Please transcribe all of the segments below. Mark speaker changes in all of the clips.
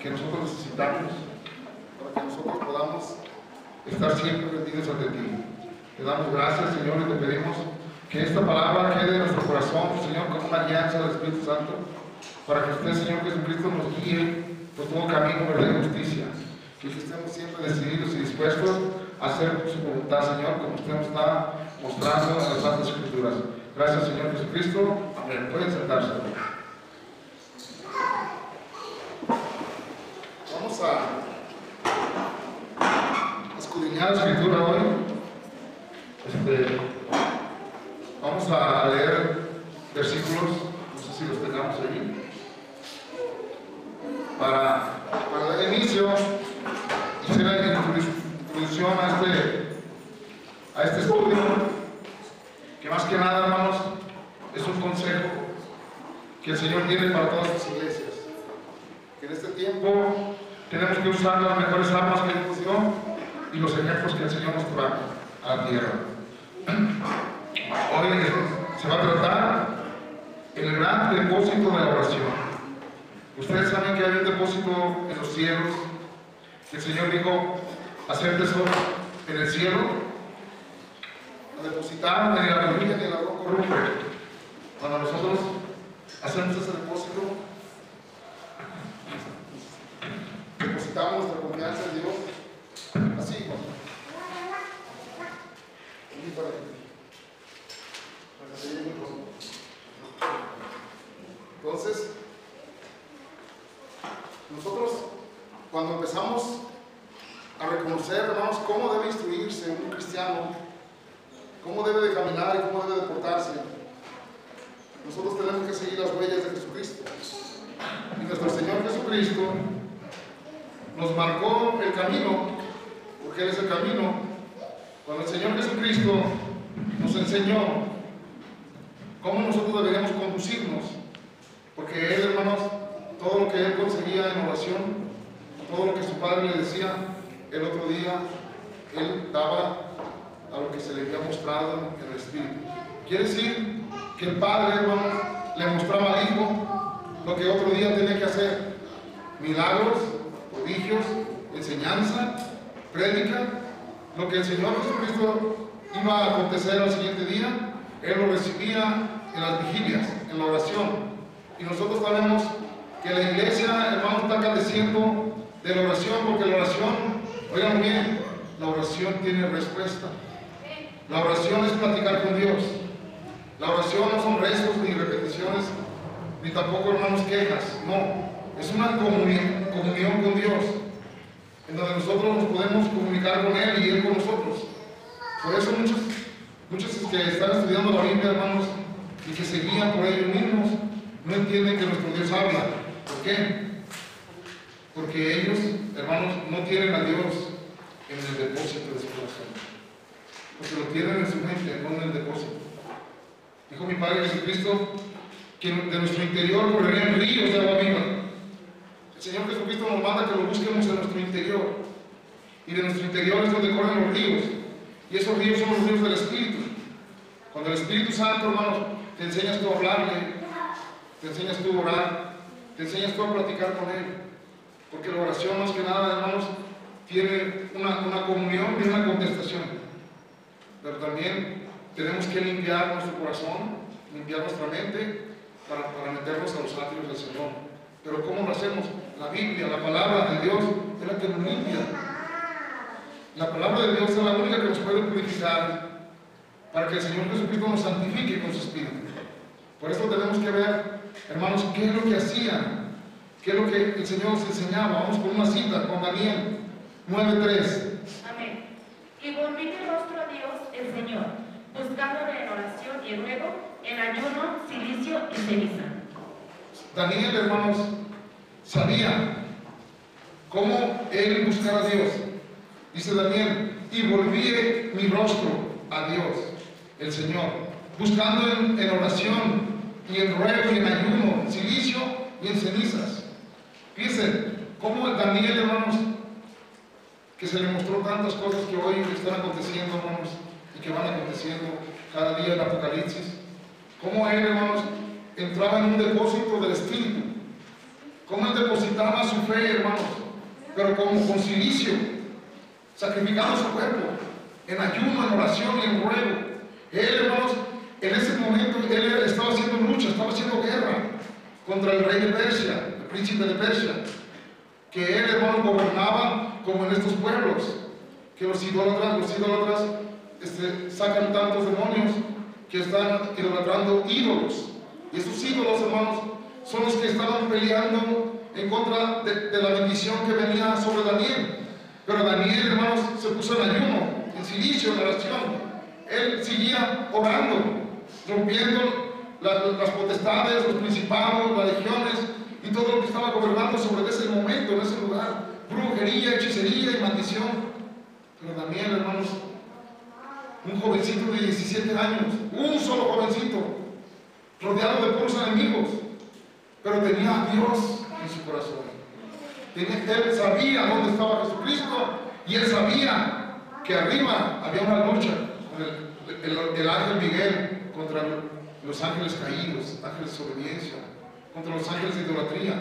Speaker 1: que nosotros necesitamos para que nosotros podamos estar siempre rendidos ante ti. Te damos gracias, Señor, y te pedimos que esta palabra quede en nuestro corazón, Señor, como una alianza del Espíritu Santo, para que usted, Señor Jesucristo, nos guíe por todo camino, verdad y justicia. Que estemos siempre decididos y dispuestos a hacer su voluntad, Señor, como usted nos está mostrando en las Santas Escrituras. Gracias, Señor Jesucristo. Amén. Pueden sentarse. Vamos a escudriñar la Escritura hoy. Vamos a leer versículos, no sé si los tengamos ahí, para dar inicio y hacer la introducción a este estudio, que más que nada, hermanos, es un consejo que el Señor tiene para todas las iglesias. Que en este tiempo tenemos que usar las mejores armas que Dios dio y los ejemplos que el Señor nos trae a la tierra. Hoy se va a tratar el gran depósito de la oración. Ustedes saben que hay un depósito en los cielos, que el Señor dijo hacer tesoro en el cielo, a depositar en la familia de la roca corrupta. Cuando nosotros hacemos ese depósito, depositamos nuestra confianza en Dios, así, entonces, nosotros cuando empezamos a reconocer, hermanos, cómo debe instruirse un cristiano, cómo debe de caminar y cómo debe de portarse, nosotros tenemos que seguir las huellas de Jesucristo. Y nuestro Señor Jesucristo nos marcó el camino, porque Él es el camino. Cuando el Señor Jesucristo nos enseñó cómo nosotros deberíamos conducirnos, porque Él, hermanos, todo lo que Él conseguía en oración, todo lo que su Padre le decía, el otro día Él daba a lo que se le había mostrado en el Espíritu. Quiere decir que el Padre, hermanos, le mostraba al Hijo lo que otro día tenía que hacer: milagros, prodigios, enseñanza, prédica. Lo que el Señor Jesucristo iba a acontecer al siguiente día, Él lo recibía en las vigilias, en la oración. Y nosotros sabemos que la iglesia, hermanos, está careciendo de la oración, porque la oración, oigan bien, la oración tiene respuesta. La oración es platicar con Dios. La oración no son rezos ni repeticiones, ni tampoco, hermanos, quejas. No, es una comunión con Dios, en donde nosotros nos podemos comunicar con Él y Él con nosotros. Por eso muchos que están estudiando la Biblia, hermanos, y que se guían por ellos mismos, no entienden que nuestro Dios habla. ¿Por qué? Porque ellos, hermanos, no tienen a Dios en el depósito de su corazón, porque lo tienen en su mente, no en el depósito. Dijo mi Padre Jesucristo que de nuestro interior correrían ríos de agua viva. El Señor Jesucristo nos manda que lo busquemos en nuestro interior, y de nuestro interior es donde corren los ríos, y esos ríos son los ríos del Espíritu. Cuando el Espíritu Santo, hermanos, te enseñas tú a hablarle, te enseñas tú a orar, te enseñas tú a platicar con Él, porque la oración, más que nada, hermanos, tiene una comunión y una contestación. Pero también tenemos que limpiar nuestro corazón, limpiar nuestra mente para meternos a los atrios del Señor. Pero ¿cómo lo hacemos? La Biblia, la palabra de Dios es la que nos limpia. La palabra de Dios es la única que nos puede purificar para que el Señor Jesucristo nos santifique con su Espíritu. Por eso tenemos que ver, hermanos, qué es lo que hacían, qué es lo que el Señor nos enseñaba. Vamos con una cita, con Daniel 9:3.
Speaker 2: Amén. Y volví mi rostro a Dios, el Señor, buscándole en oración y ruego, en ayuno, cilicio y ceniza.
Speaker 1: Daniel, hermanos, sabía cómo él buscaba a Dios. Dice Daniel, y volví mi rostro a Dios, el Señor, buscando en oración y en ruego y en ayuno, en cilicio y en cenizas. Fíjense cómo Daniel, hermanos, que se le mostró tantas cosas que hoy están aconteciendo, hermanos, y que van aconteciendo cada día en Apocalipsis, cómo él, hermanos, entraba en un depósito del Espíritu. cómo él depositaba su fe, hermanos, pero como con silicio, sacrificando su cuerpo, en ayuno, en oración y en ruego. Él, hermanos, en ese momento, él estaba haciendo lucha, estaba haciendo guerra contra el rey de Persia, el príncipe de Persia, que él, hermanos, gobernaba como en estos pueblos, que los idólatras sacan tantos demonios que están idolatrando ídolos. Y esos ídolos, hermanos, son los que estaban peleando en contra de la bendición que venía sobre Daniel. Pero Daniel, hermanos, se puso en ayuno, en silicio, en oración. Él seguía orando, rompiendo las potestades, los principados, las legiones y todo lo que estaba gobernando sobre ese momento, en ese lugar. Brujería, hechicería y maldición. Pero Daniel, hermanos, un jovencito de 17 años, un solo jovencito, rodeado de puros enemigos, pero tenía a Dios en su corazón. Él sabía dónde estaba Jesucristo y él sabía que arriba había una lucha con el ángel Miguel contra los ángeles caídos, ángeles de desobediencia, contra los ángeles de idolatría.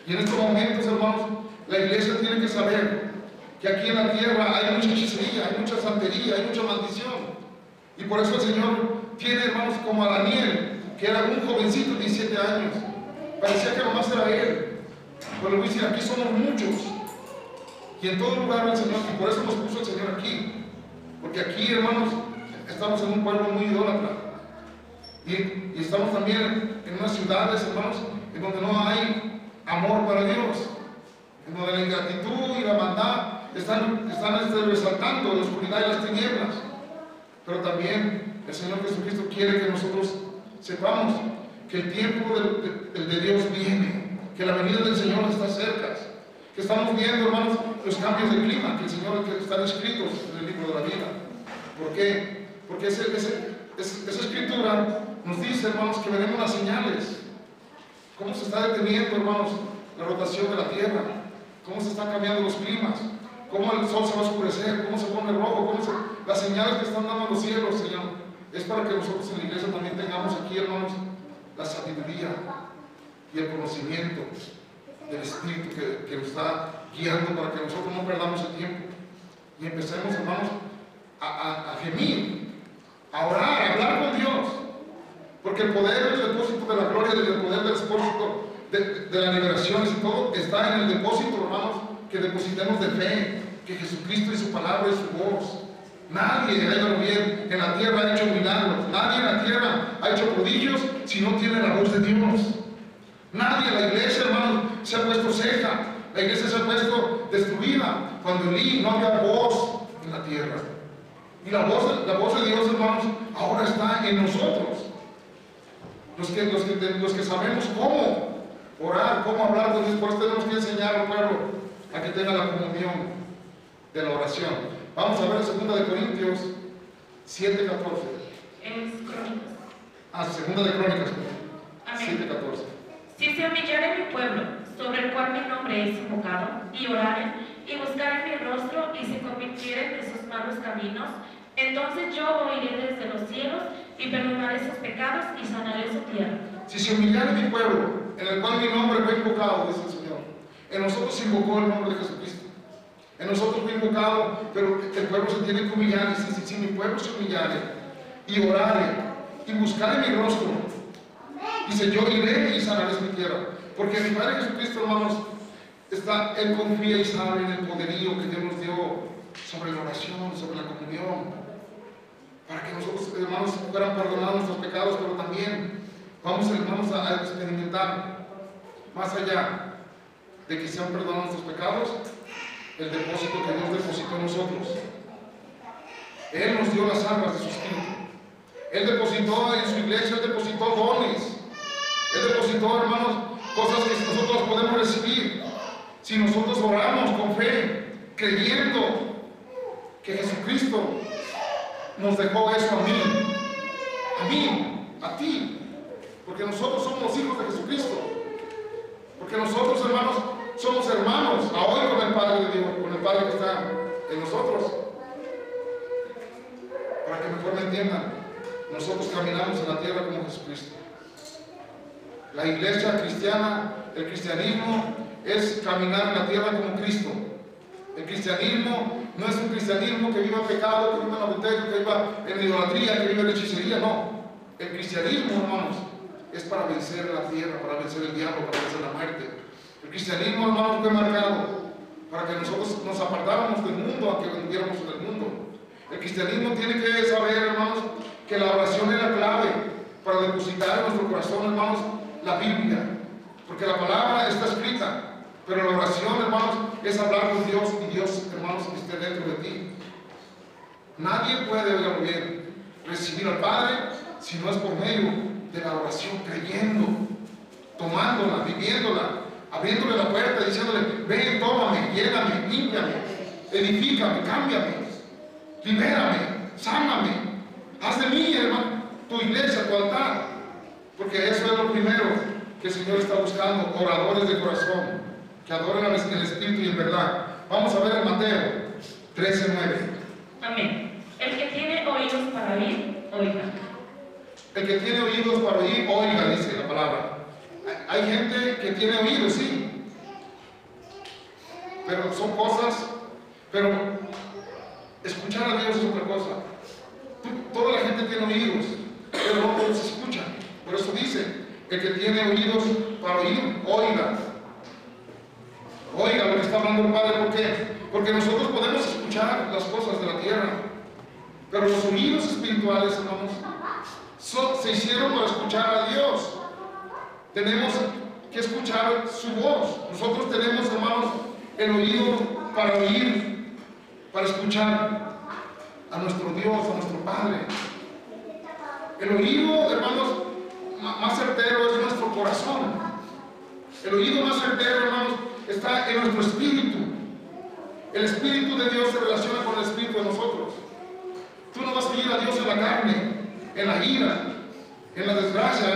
Speaker 1: Y en estos momentos, hermanos, la iglesia tiene que saber que aquí en la tierra hay mucha hechicería, hay mucha santería, hay mucha maldición. Y por eso el Señor tiene, hermanos, como a Daniel, que era un jovencito de 17 años. Parecía que nomás era él. Pero le voy a decir, aquí somos muchos. Y en todo lugar el Señor, y por eso nos puso el Señor aquí. Porque aquí, hermanos, estamos en un pueblo muy idólatra. Y estamos también en unas ciudades, hermanos, en donde no hay amor para Dios. En donde la ingratitud y la maldad están resaltando la oscuridad y las tinieblas. Pero también el Señor Jesucristo quiere que nosotros sepamos que el tiempo de Dios viene, que la venida del Señor está cerca, que estamos viendo, hermanos, los cambios de clima, que el Señor están escritos en el libro de la vida. ¿Por qué? Porque esa escritura nos dice, hermanos, que veremos las señales, cómo se está deteniendo, hermanos, la rotación de la tierra, cómo se están cambiando los climas, cómo el sol se va a oscurecer, cómo se pone rojo, las señales que están dando los cielos, Señor. Es para que nosotros en la iglesia también tengamos aquí, hermanos, la sabiduría y el conocimiento del Espíritu que nos está guiando para que nosotros no perdamos el tiempo y empecemos, hermanos, a gemir, a orar, a hablar con Dios, porque el poder del depósito de la gloria y el poder del depósito de la liberación y todo está en el depósito, hermanos, que depositemos de fe, que Jesucristo y su palabra y su voz. Nadie, hágalo bien, en la tierra ha hecho milagros, nadie en la tierra ha hecho prodigios si no tiene la voz de Dios. Nadie, la iglesia, hermanos, se ha puesto ceja, la iglesia se ha puesto destruida cuando no había voz en la tierra. Y la voz de Dios, hermanos, ahora está en nosotros. Los que sabemos cómo orar, cómo hablar con Dios, por eso tenemos que enseñar al pueblo a que tenga la comunión de la oración. Vamos a ver 2 Corintios 7:14.
Speaker 2: Es Crónicas.
Speaker 1: 2 Crónicas 7:14.
Speaker 2: Si se humillare mi pueblo, sobre el cual mi nombre es invocado, y oraren, y buscaren mi rostro, y se convirtieren de sus malos caminos, entonces yo oiré desde los cielos, y perdonaré sus pecados, y sanaré su tierra.
Speaker 1: Si se humillare mi pueblo, en el cual mi nombre fue invocado, dice el Señor. En nosotros se invocó el nombre de Jesucristo. En nosotros fue invocado, pero el pueblo se tiene que humillar. Y si mi pueblo se humillare, y orare, y buscare mi rostro, dice, yo iré y sanaré mi tierra. Porque mi Padre Jesucristo, hermanos, Él confía y sabe en el poderío que Dios nos dio sobre la oración, sobre la comunión, para que nosotros, hermanos, fueran perdonados nuestros pecados, pero también vamos, hermanos, a experimentar, más allá de que sean perdonados nuestros pecados, el depósito que Dios depositó en nosotros. Él nos dio las armas de su espíritu. Él depositó en su iglesia, Él depositó dones. Él depositó, hermanos, cosas que nosotros podemos recibir si nosotros oramos con fe, creyendo que Jesucristo nos dejó eso a mí, a ti, porque nosotros somos los hijos de Jesucristo, porque nosotros, hermanos, somos hermanos a hoy con el Padre de Dios, con el Padre que está en nosotros. Para que mejor me entiendan, nosotros caminamos en la tierra como Jesucristo. La iglesia cristiana, el cristianismo es caminar en la tierra como Cristo. El cristianismo no es un cristianismo que viva en pecado, que viva en adulterio, que viva en idolatría, que viva en hechicería, no. El cristianismo, hermanos, es para vencer la tierra, para vencer el diablo, para vencer la muerte. El cristianismo, hermanos, fue marcado para que nosotros nos apartáramos del mundo, a que viviéramos en el mundo. El cristianismo tiene que saber, hermanos, que la oración es la clave para depositar en nuestro corazón, hermanos, la Biblia. Porque la palabra está escrita, pero la oración, hermanos, es hablar con Dios y Dios, hermanos, esté dentro de ti. Nadie puede, oigan bien, recibir al Padre si no es por medio de la oración, creyendo, tomándola, viviéndola, abriéndole la puerta, diciéndole: ven, tómame, lléname, límpiame, edifícame, cámbiame, libérame, sáname, haz de mí, hermano, tu iglesia, tu altar. Porque eso es lo primero que el Señor está buscando: oradores de corazón, que adoren en el Espíritu y en verdad. Vamos a ver en Mateo 13:9.
Speaker 2: Amén. El que tiene oídos para oír, oiga.
Speaker 1: El que tiene oídos para oír, oiga, dice la palabra. Hay gente que tiene oídos, sí, pero son cosas, pero escuchar a Dios es otra cosa. Toda la gente tiene oídos, pero no todos escuchan. Por eso dice: el que tiene oídos para oír, oiga. Oiga lo que está hablando el Padre. ¿Por qué? Porque nosotros podemos escuchar las cosas de la tierra, pero los oídos espirituales, hermanos, se hicieron para escuchar a Dios. Tenemos que escuchar su voz. Nosotros tenemos, hermanos, el oído para oír, para escuchar a nuestro Dios, a nuestro Padre. El oído, hermanos, más certero es nuestro corazón. El oído más certero, hermanos, está en nuestro espíritu. El Espíritu de Dios se relaciona con el Espíritu de nosotros. Tú no vas a oír a Dios en la carne, en la ira, en la desgracia,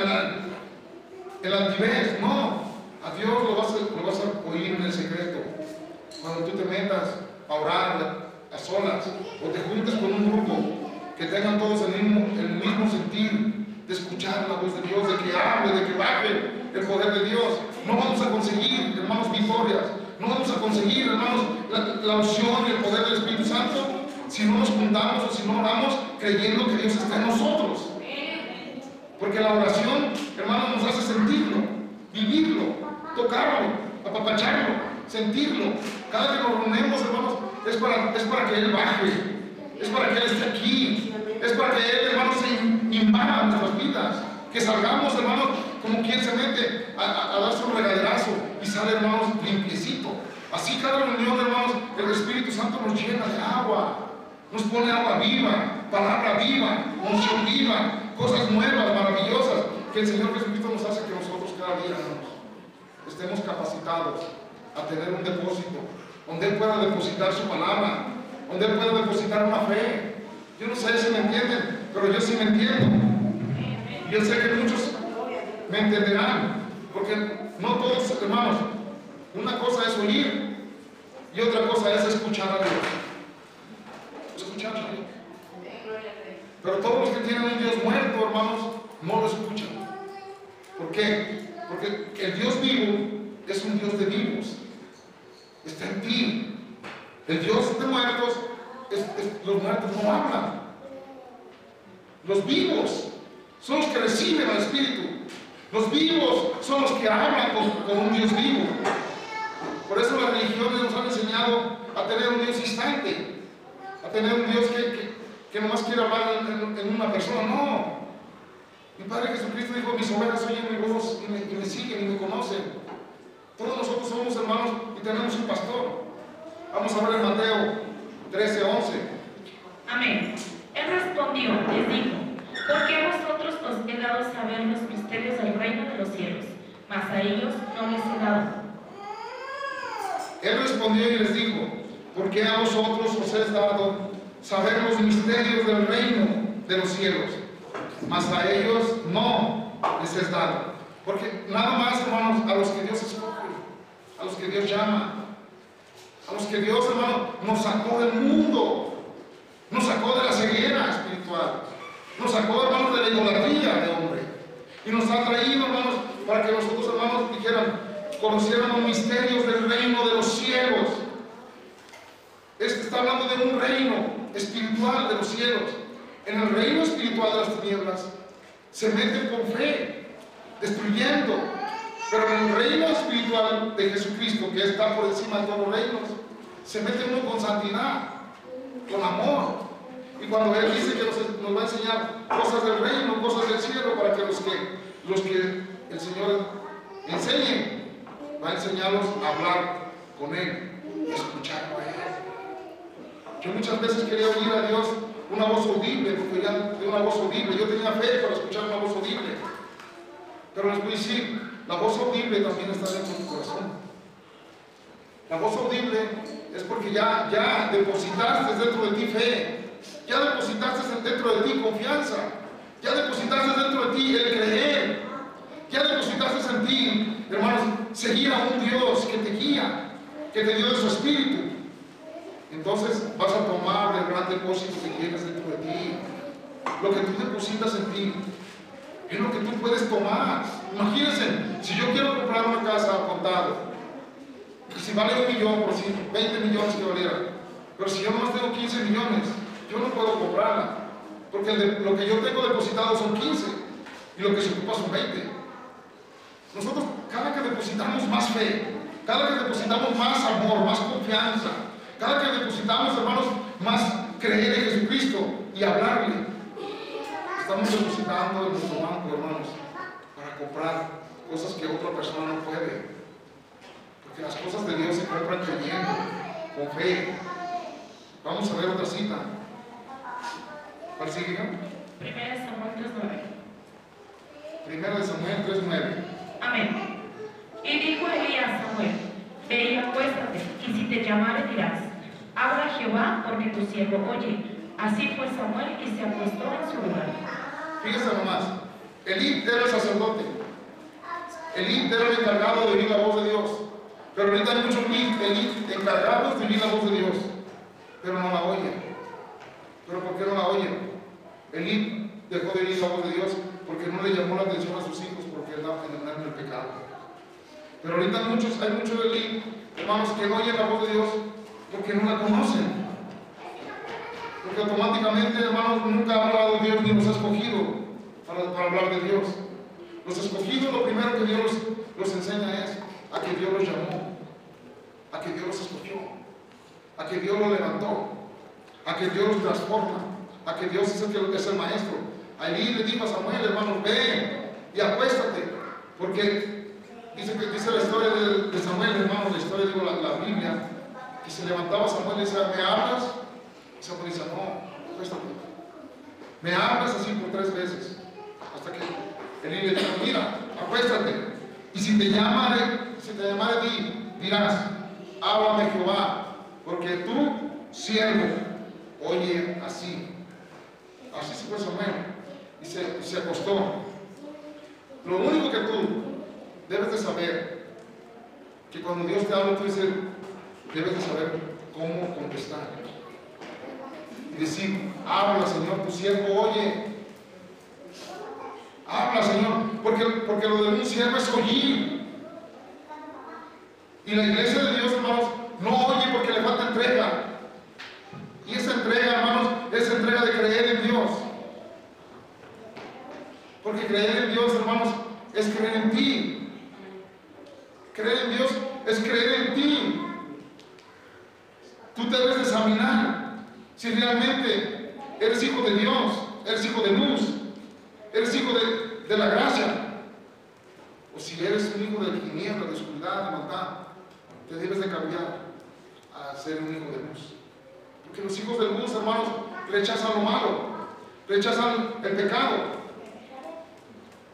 Speaker 1: en la altivez. No, a Dios lo vas a oír en el secreto. Cuando tú te metas a orar a solas, o te juntes con un grupo que tengan todos el mismo sentir de escuchar la voz de Dios, de que hable, de que baje el poder de Dios. No vamos a conseguir, hermanos, victorias. No vamos a conseguir, hermanos, la unción y el poder del Espíritu Santo si no nos juntamos o si no oramos creyendo que Dios está en nosotros. Porque la oración, hermanos, nos hace sentirlo, vivirlo, tocarlo, apapacharlo, sentirlo. Cada que nos reunimos, hermanos, es para que Él baje, es para que Él esté aquí, es para que Él, hermanos, se invada nuestras vidas. Que salgamos, hermanos, como quien se mete a darse un regaderazo y sale, hermanos, limpiecito. Así cada reunión, hermanos, el Espíritu Santo nos llena de agua, nos pone agua viva, palabra viva, unción viva, cosas nuevas, maravillosas, que el Señor Jesucristo nos hace que nosotros cada día, hermanos, estemos capacitados a tener un depósito, donde Él pueda depositar su palabra, donde Él pueda depositar una fe. Yo no sé si me entienden, pero yo sí me entiendo. Y yo sé que muchos me entenderán, porque no todos, hermanos, una cosa es oír y otra cosa es escuchar a Dios. Escuchar a Dios. Pero todos los que tienen un Dios muerto, hermanos, no lo escuchan. ¿Por qué? Porque el Dios vivo es un Dios de vivos. Está en ti. El Dios de muertos, los muertos no hablan. Los vivos son los que reciben al Espíritu. Los vivos son los que hablan con un Dios vivo. Por eso las religiones nos han enseñado a tener un Dios distante, a tener un Dios que nomás quiere hablar en una persona. No. Mi Padre Jesucristo dijo: mis ovejas oyen mi voz y me siguen y me conocen. Todos nosotros somos hermanos y tenemos un pastor. Vamos a ver en Mateo 13:11.
Speaker 2: Amén. Él respondió, les dijo: ¿por qué a vosotros os he dado saber los misterios del reino de los cielos? Mas a ellos no les he dado.
Speaker 1: Él respondió y les dijo: ¿por qué a vosotros os he dado saber los misterios del reino de los cielos? Mas a ellos no les es dado. Porque nada más, hermanos, a los que Dios escoge, a los que Dios llama, a los que Dios, hermano, nos sacó del mundo, nos sacó de la ceguera espiritual, nos sacó, hermanos, de la idolatría de hombre, y nos ha traído, hermanos, para que nosotros, hermanos, conociéramos misterios del reino de los cielos. Este está hablando de un reino espiritual de los cielos. En el reino espiritual de las tinieblas se meten con fe, destruyendo. Pero en el reino espiritual de Jesucristo, que está por encima de todos los reinos, se mete uno con santidad, con amor. Y cuando Él dice que nos va a enseñar cosas del reino, cosas del cielo, para que los que el Señor enseñe, va a enseñarlos a hablar con Él, escucharlo a Él. Yo muchas veces quería oír a Dios una voz audible, porque ya de una voz audible, yo tenía fe para escuchar una voz audible. Pero les voy a decir, la voz audible también está dentro de tu corazón. La voz audible es porque ya depositaste dentro de ti fe, ya depositaste dentro de ti confianza, ya depositaste dentro de ti el creer, ya depositaste en ti, hermanos, seguir a un Dios que te guía, que te dio de su espíritu. Entonces vas a tomar del gran depósito que tienes dentro de ti. Lo que tú depositas en ti es lo que tú puedes tomar. Imagínense, si yo quiero comprar una casa a contado, y si vale 1 millón, por si 20 millones que valiera, pero si yo nomás tengo 15 millones, yo no puedo comprarla, porque lo que yo tengo depositado son 15 y lo que se ocupa son 20. Nosotros, cada que depositamos más fe, cada que depositamos más amor, más confianza, cada que depositamos, hermanos, más creer en Jesucristo y hablarle, estamos depositando en nuestro banco, hermanos, para comprar cosas que otra persona no puede. Porque las cosas de Dios se compran creyendo, con fe. Vamos a ver otra cita. ¿Cuál sigue?
Speaker 2: 1 Samuel 3:9.
Speaker 1: 1 Samuel 3:9.
Speaker 2: Amén. Y dijo Elí a Samuel: ve y acuéstate, y si te llamare dirás: habla Jehová, porque tu siervo oye. Así fue Samuel y se acostó en su lugar.
Speaker 1: Fíjense nomás, Elí era el sacerdote. Elí era el encargado de oír la voz de Dios. Pero ahorita hay muchos Elí encargados de oír la voz de Dios, pero no la oyen. ¿Pero por qué no la oyen? Elí dejó de oír la voz de Dios porque no le llamó la atención a sus hijos, porque andaban en el pecado. Pero ahorita hay muchos Elí, hermanos, que no oyen la voz de Dios porque no la conocen. Porque automáticamente, hermanos, nunca ha hablado Dios ni los ha escogido para hablar de Dios. Los escogidos, lo primero que Dios los enseña es a que Dios los llamó, a que Dios los escogió, a que Dios los levantó, a que Dios los transforma, a que Dios es el maestro. Ahí le dijo a Samuel, hermanos, ven y acuéstate, porque dice la historia de Samuel, hermanos, la historia de la Biblia, que se levantaba Samuel y decía: ¿me hablas? Y Samuel dice: no, acuéstate. Me hablas así por 3 veces, hasta que Elí le dijo: mira, acuéstate, y si te llamare a ti, dirás: háblame Jehová, porque tú, siervo, oye así. Así se fue Samuel y se acostó. Lo único que tú debes de saber, que cuando Dios te habla, tú debes de saber cómo contestar y decir: habla Señor, tu siervo oye. Habla Señor, porque lo de un siervo es oír. Y la iglesia de Dios, hermanos, no oye porque le falta entrega. Y esa entrega, hermanos, es entrega de creer en Dios. Porque creer en Dios, hermanos, es creer en ti. Creer en Dios es creer en ti. Tú te debes examinar si realmente eres hijo de Dios, eres hijo de luz, eres hijo de la gracia, o si eres un hijo de tiniebla, de oscuridad, de maldad. Te debes de cambiar a ser un hijo de luz. Porque los hijos de luz, hermanos, rechazan lo malo, rechazan el pecado.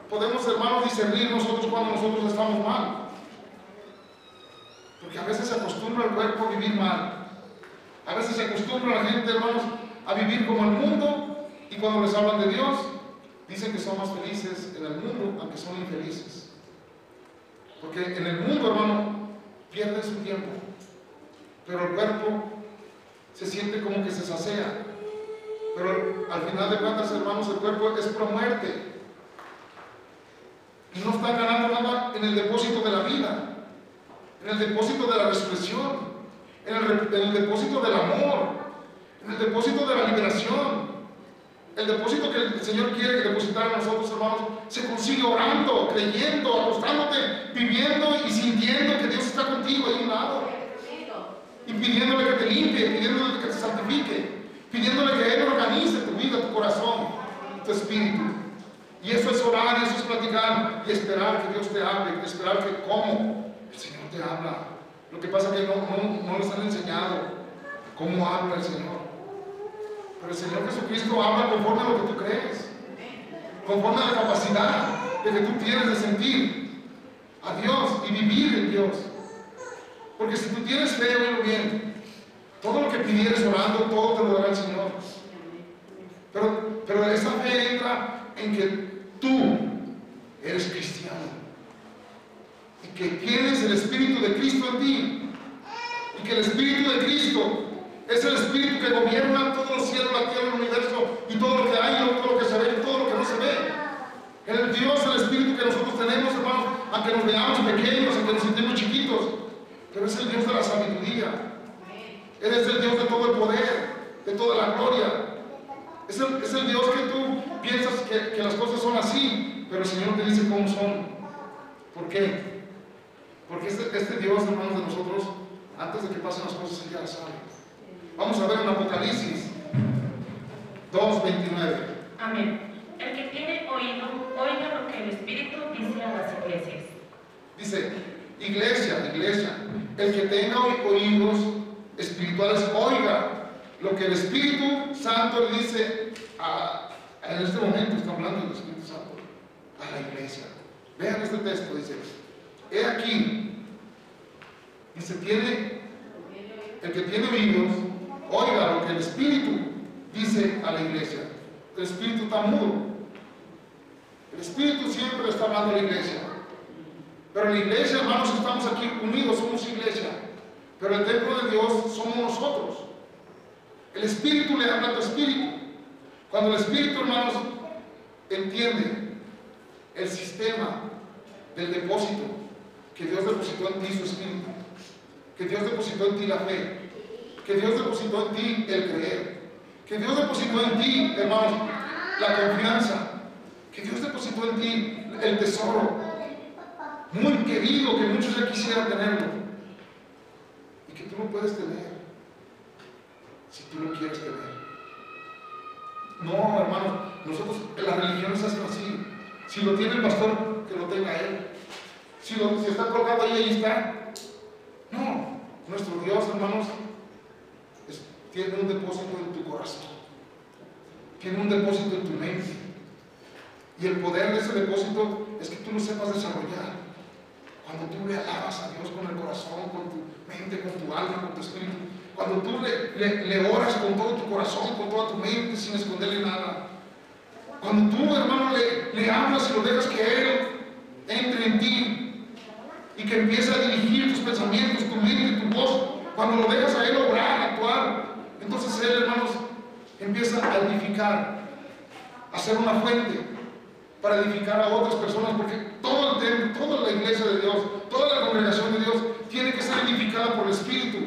Speaker 1: Podemos, hermanos, discernir nosotros cuando nosotros estamos mal. Porque a veces se acostumbra el cuerpo a vivir mal. A veces se acostumbra la gente, hermanos, a vivir como el mundo, y cuando les hablan de Dios, dicen que son más felices en el mundo, aunque son infelices. Porque en el mundo, hermano, pierde su tiempo, pero el cuerpo se siente como que se sacea. Pero al final de cuentas, hermanos, el cuerpo es pura muerte. Y no están ganando nada en el depósito de la vida, en el depósito de la resurrección, en el depósito del amor, en el depósito de la liberación. El depósito que el Señor quiere depositar en nosotros, hermanos, se consigue orando, creyendo, acostándote, viviendo y sintiendo que Dios está contigo ahí a un lado. Y pidiéndole que te limpie, pidiéndole que te santifique, pidiéndole que Él organice tu vida, tu corazón, tu espíritu. Y eso es orar, eso es platicar y esperar que Dios te hable, esperar que cómo el Señor te habla. Lo que pasa es que no les han enseñado cómo habla el Señor. Pero el Señor Jesucristo habla conforme a lo que tú crees, conforme a la capacidad de que tú tienes de sentir a Dios y vivir en Dios. Porque si tú tienes fe, oílo bien, todo lo que pidieres orando, todo te lo dará el Señor. Pero esa fe entra en que tú eres cristiano y que tienes el Espíritu de Cristo en ti, y que el Espíritu de Cristo es el Espíritu que gobierna todos los cielos, la tierra, el universo y todo lo que hay, todo lo que se ve y todo lo que no se ve. El Dios, el Espíritu que nosotros tenemos, hermanos, aunque nos veamos pequeños, aunque nos sintamos chiquitos, pero es el Dios de la sabiduría. Él es el Dios de todo el poder, de toda la gloria. Es el Dios que tú piensas que las cosas son así, pero el Señor te dice cómo son. ¿Por qué? Porque este Dios, hermanos, de nosotros, antes de que pasen las cosas, Él ya las sabe. Vamos a ver en Apocalipsis 2:29.
Speaker 2: Amén. El que tiene oído, oiga lo que el Espíritu dice a las iglesias.
Speaker 1: Dice, iglesia, el que tenga oídos espirituales, oiga lo que el Espíritu Santo le dice en este momento. Está hablando del Espíritu Santo a la iglesia. Vean este texto, dice, he aquí, dice, el que tiene oídos, oiga lo que el Espíritu dice a la iglesia. El Espíritu está mudo. El Espíritu siempre está hablando a la iglesia. Pero la iglesia, hermanos, estamos aquí unidos, somos iglesia. Pero el templo de Dios somos nosotros. El Espíritu le habla a tu espíritu. Cuando el Espíritu, hermanos, entiende el sistema del depósito, que Dios depositó en ti su espíritu, que Dios depositó en ti la fe, que Dios depositó en ti el creer, que Dios depositó en ti, hermanos, la confianza, que Dios depositó en ti el tesoro muy querido que muchos ya quisieran tenerlo y que tú no puedes tener si tú lo quieres tener. No, hermanos, nosotros en las religiones hacen así. Si lo tiene el pastor, que lo tenga él. Si está colgado ahí está. No, nuestro Dios, hermanos, tiene un depósito en tu corazón, tiene un depósito en tu mente, y el poder de ese depósito es que tú lo sepas desarrollar. Cuando tú le alabas a Dios con el corazón, con tu mente, con tu alma, con tu espíritu, cuando tú le oras con todo tu corazón, con toda tu mente, sin esconderle nada, cuando tú, hermano, le hablas y lo dejas que Él entre en ti y que empiece a dirigir tus pensamientos, tu mente, tu voz, cuando lo dejas a Él obrar, actuar, entonces Él, hermanos, empieza a edificar, a ser una fuente para edificar a otras personas, porque todo el templo, toda la iglesia de Dios, toda la congregación de Dios tiene que ser edificada por el Espíritu,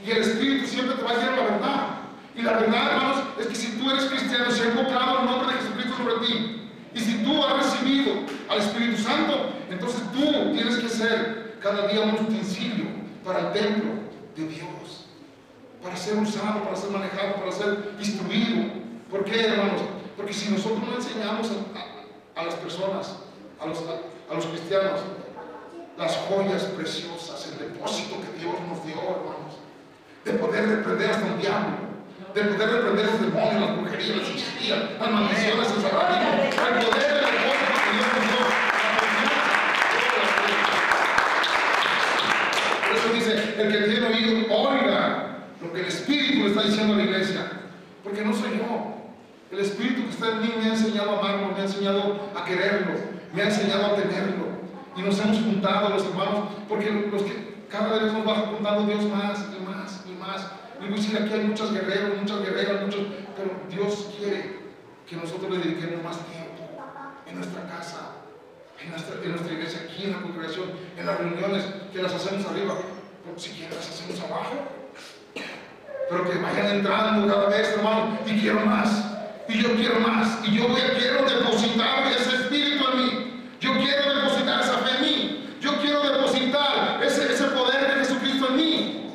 Speaker 1: y el Espíritu siempre te va a decir la verdad. Y la verdad, hermanos, es que si tú eres cristiano, si ha invocado el nombre de Jesucristo sobre ti, y si tú has recibido al Espíritu Santo, entonces tú tienes que ser cada día un utensilio para el templo de Dios, para ser usado, para ser manejado, para ser instruido. ¿Por qué, hermanos? Porque si nosotros no enseñamos a las personas, a los cristianos, las joyas preciosas, el depósito que Dios nos dio, hermanos, de poder reprender hasta un diablo, de poder reprender los demonios, las brujerías, las hechicerías, las maldiciones, el satanismo, el poder del depósito que Dios nos dio, la confianza. Por eso dice, el que tiene oído, oiga lo que el Espíritu le está diciendo a la iglesia, porque no soy yo. El Espíritu que está en mí me ha enseñado a amarlo, me ha enseñado a quererlo, me ha enseñado a tenerlo. Y nos hemos juntado los hermanos, porque los que cada vez nos va juntando Dios más y más y más. Y voy a decir, aquí hay muchos guerreros, pero Dios quiere que nosotros le dediquemos más tiempo en nuestra casa, en nuestra iglesia, aquí en la congregación, en las reuniones que las hacemos arriba, pero si quieren las hacemos abajo. Pero que vayan entrando cada vez, hermano, y quiero más, y yo quiero más, y yo quiero depositar ese espíritu en mí, yo quiero depositar esa fe en mí, yo quiero depositar ese poder de Jesucristo en mí.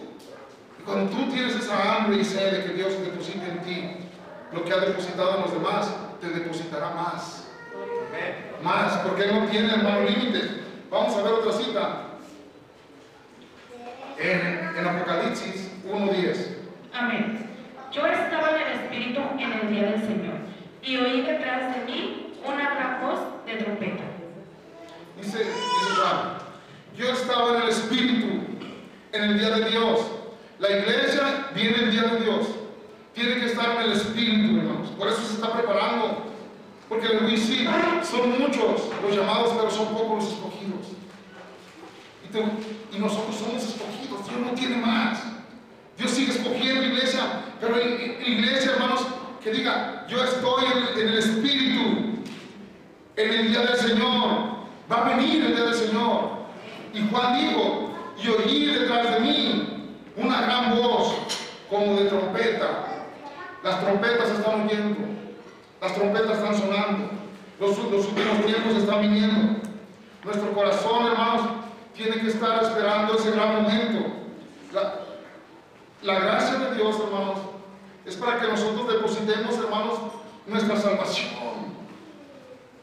Speaker 1: Y cuando tú tienes esa hambre y sed de que Dios deposite en ti lo que ha depositado en los demás, te depositará más. Más, porque Él no tiene, hermano, límites. Vamos a ver otra cita en Apocalipsis 1:10.
Speaker 2: Amén. Yo estaba en el Espíritu en el día del Señor, y oí detrás de mí una gran voz de trompeta.
Speaker 1: Dice Juan, yo estaba en el Espíritu en el día de Dios. La iglesia viene el día de Dios. Tiene que estar en el Espíritu, hermanos. Por eso se está preparando. Porque el juicio, son muchos los llamados, pero son pocos los escogidos. Y nosotros somos escogidos. Dios no tiene más. Dios sigue escogiendo, iglesia. Pero en iglesia, hermanos, que diga, yo estoy en el Espíritu en el día del Señor. Va a venir el día del Señor. Y Juan dijo, y oí detrás de mí una gran voz como de trompeta. Las trompetas están oyendo. Las trompetas están sonando. Los últimos tiempos están viniendo. Nuestro corazón, hermanos, tiene que estar esperando ese gran momento. La gracia de Dios, hermanos, es para que nosotros depositemos, hermanos, nuestra salvación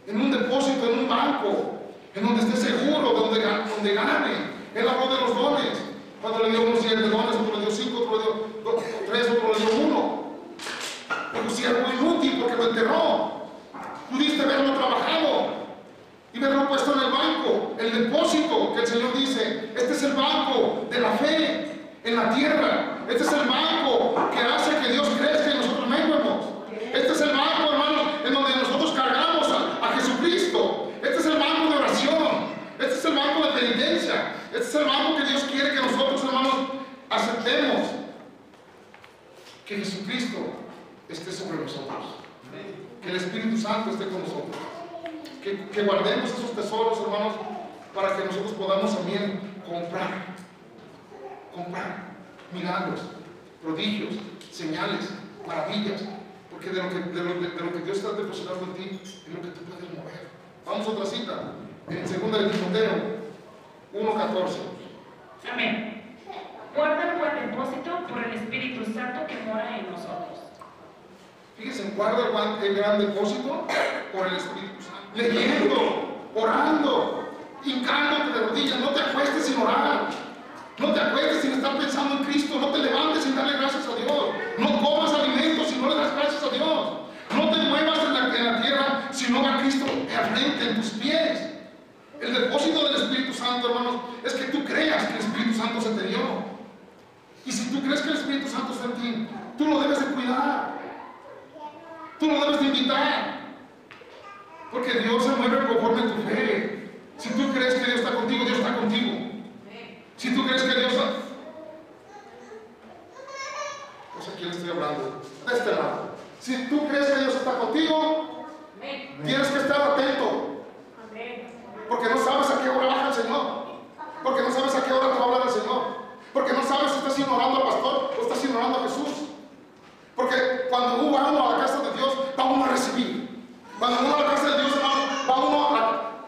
Speaker 1: en un depósito, en un banco, en donde esté seguro, donde gane. Él habló de los dones. Cuando le dio unos 7 dones, otro le dio 5, otro le dio 3, otro le dio 1. Pero si algo inútil porque lo enterró. Pudiste verlo trabajado y verlo puesto en el banco, el depósito que el Señor dice. Este es el banco de la fe en la tierra. Este es el banco que hace que Dios crezca y nosotros menguemos. Este es el banco, hermanos, en donde nosotros cargamos a Jesucristo. Este es el banco de oración. Este es el banco de penitencia. Este es el banco que Dios quiere que nosotros, hermanos, aceptemos. Que Jesucristo esté sobre nosotros. Que el Espíritu Santo esté con nosotros. Que guardemos esos tesoros, hermanos, para que nosotros podamos también comprar milagros, prodigios, señales, maravillas. Porque de lo que Dios está depositando en ti es lo que tú puedes mover. Vamos a otra cita. En 2 de Timoteo 1:14.
Speaker 2: Amén. Guarda el buen depósito por el Espíritu Santo que mora en nosotros.
Speaker 1: Fíjense, guarda el gran depósito por el Espíritu Santo. Leyendo, orando, hincándote de rodillas. No te acuestes sin orar. No te acuestes sin estar pensando en Cristo. No te levantes sin darle gracias a Dios. No comas alimentos si no le das gracias a Dios. No te muevas en la tierra si no va Cristo al frente, en tus pies. El depósito del Espíritu Santo, hermanos, es que tú creas que el Espíritu Santo se te dio. Y si tú crees que el Espíritu Santo está en ti, tú lo debes de cuidar. Tú lo debes de invitar. Porque Dios se mueve conforme a tu fe. Si tú crees que Dios está contigo, Dios está contigo. Si tú crees que Dios está... No sé a quién le estoy hablando. De este lado. Si tú crees que Dios está contigo, tienes que estar atento. Porque no sabes a qué hora baja el Señor. Porque no sabes a qué hora te va a hablar el Señor. Porque no sabes si estás ignorando al pastor o estás ignorando a Jesús. Porque cuando uno va a la casa de Dios, va uno a recibir. Cuando uno va a la casa de Dios, va uno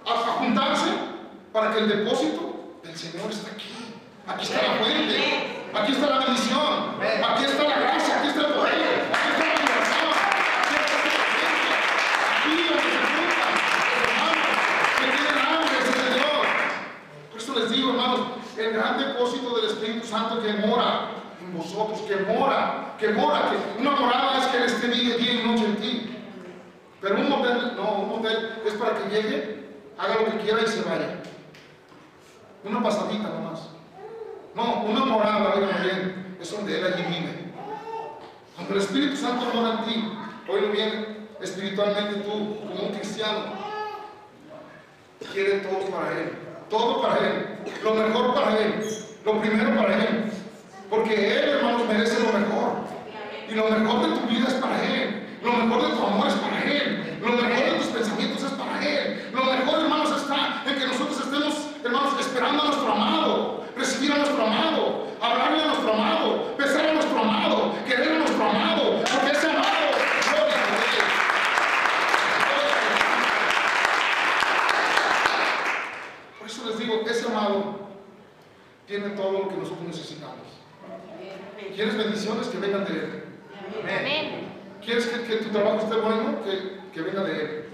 Speaker 1: a juntarse para que el depósito del Señor esté aquí. Aquí está la fuente. Aquí está la bendición. Aquí está la gracia. Aquí está el poder. Aquí está la liberación. Aquí está el sufrimiento. Aquí donde se juntan los hermanos que tienen hambre, ese Dios. Por eso les digo, hermanos, el gran depósito del Espíritu Santo que mora en vosotros, que una morada es que Él esté día y noche en ti. Pero un motel, no, un motel es para que llegue, haga lo que quiera y se vaya. Una pasadita nomás. No, una morada, oigan bien, es donde Él allí vive. Cuando el Espíritu Santo mora en ti, oigan bien, espiritualmente tú, como un cristiano, quiere todo para Él. Todo para Él, lo mejor para Él, lo primero para Él, porque Él, hermanos, merece lo mejor, y lo mejor de tu vida es para Él, lo mejor de tu amor es para Él, lo mejor de tus pensamientos es para Él, lo mejor, hermanos, está amado, tiene todo lo que nosotros necesitamos. ¿Quieres bendiciones? Que vengan de Él.
Speaker 3: Amén.
Speaker 1: ¿Quieres que tu trabajo esté bueno? Que venga de Él.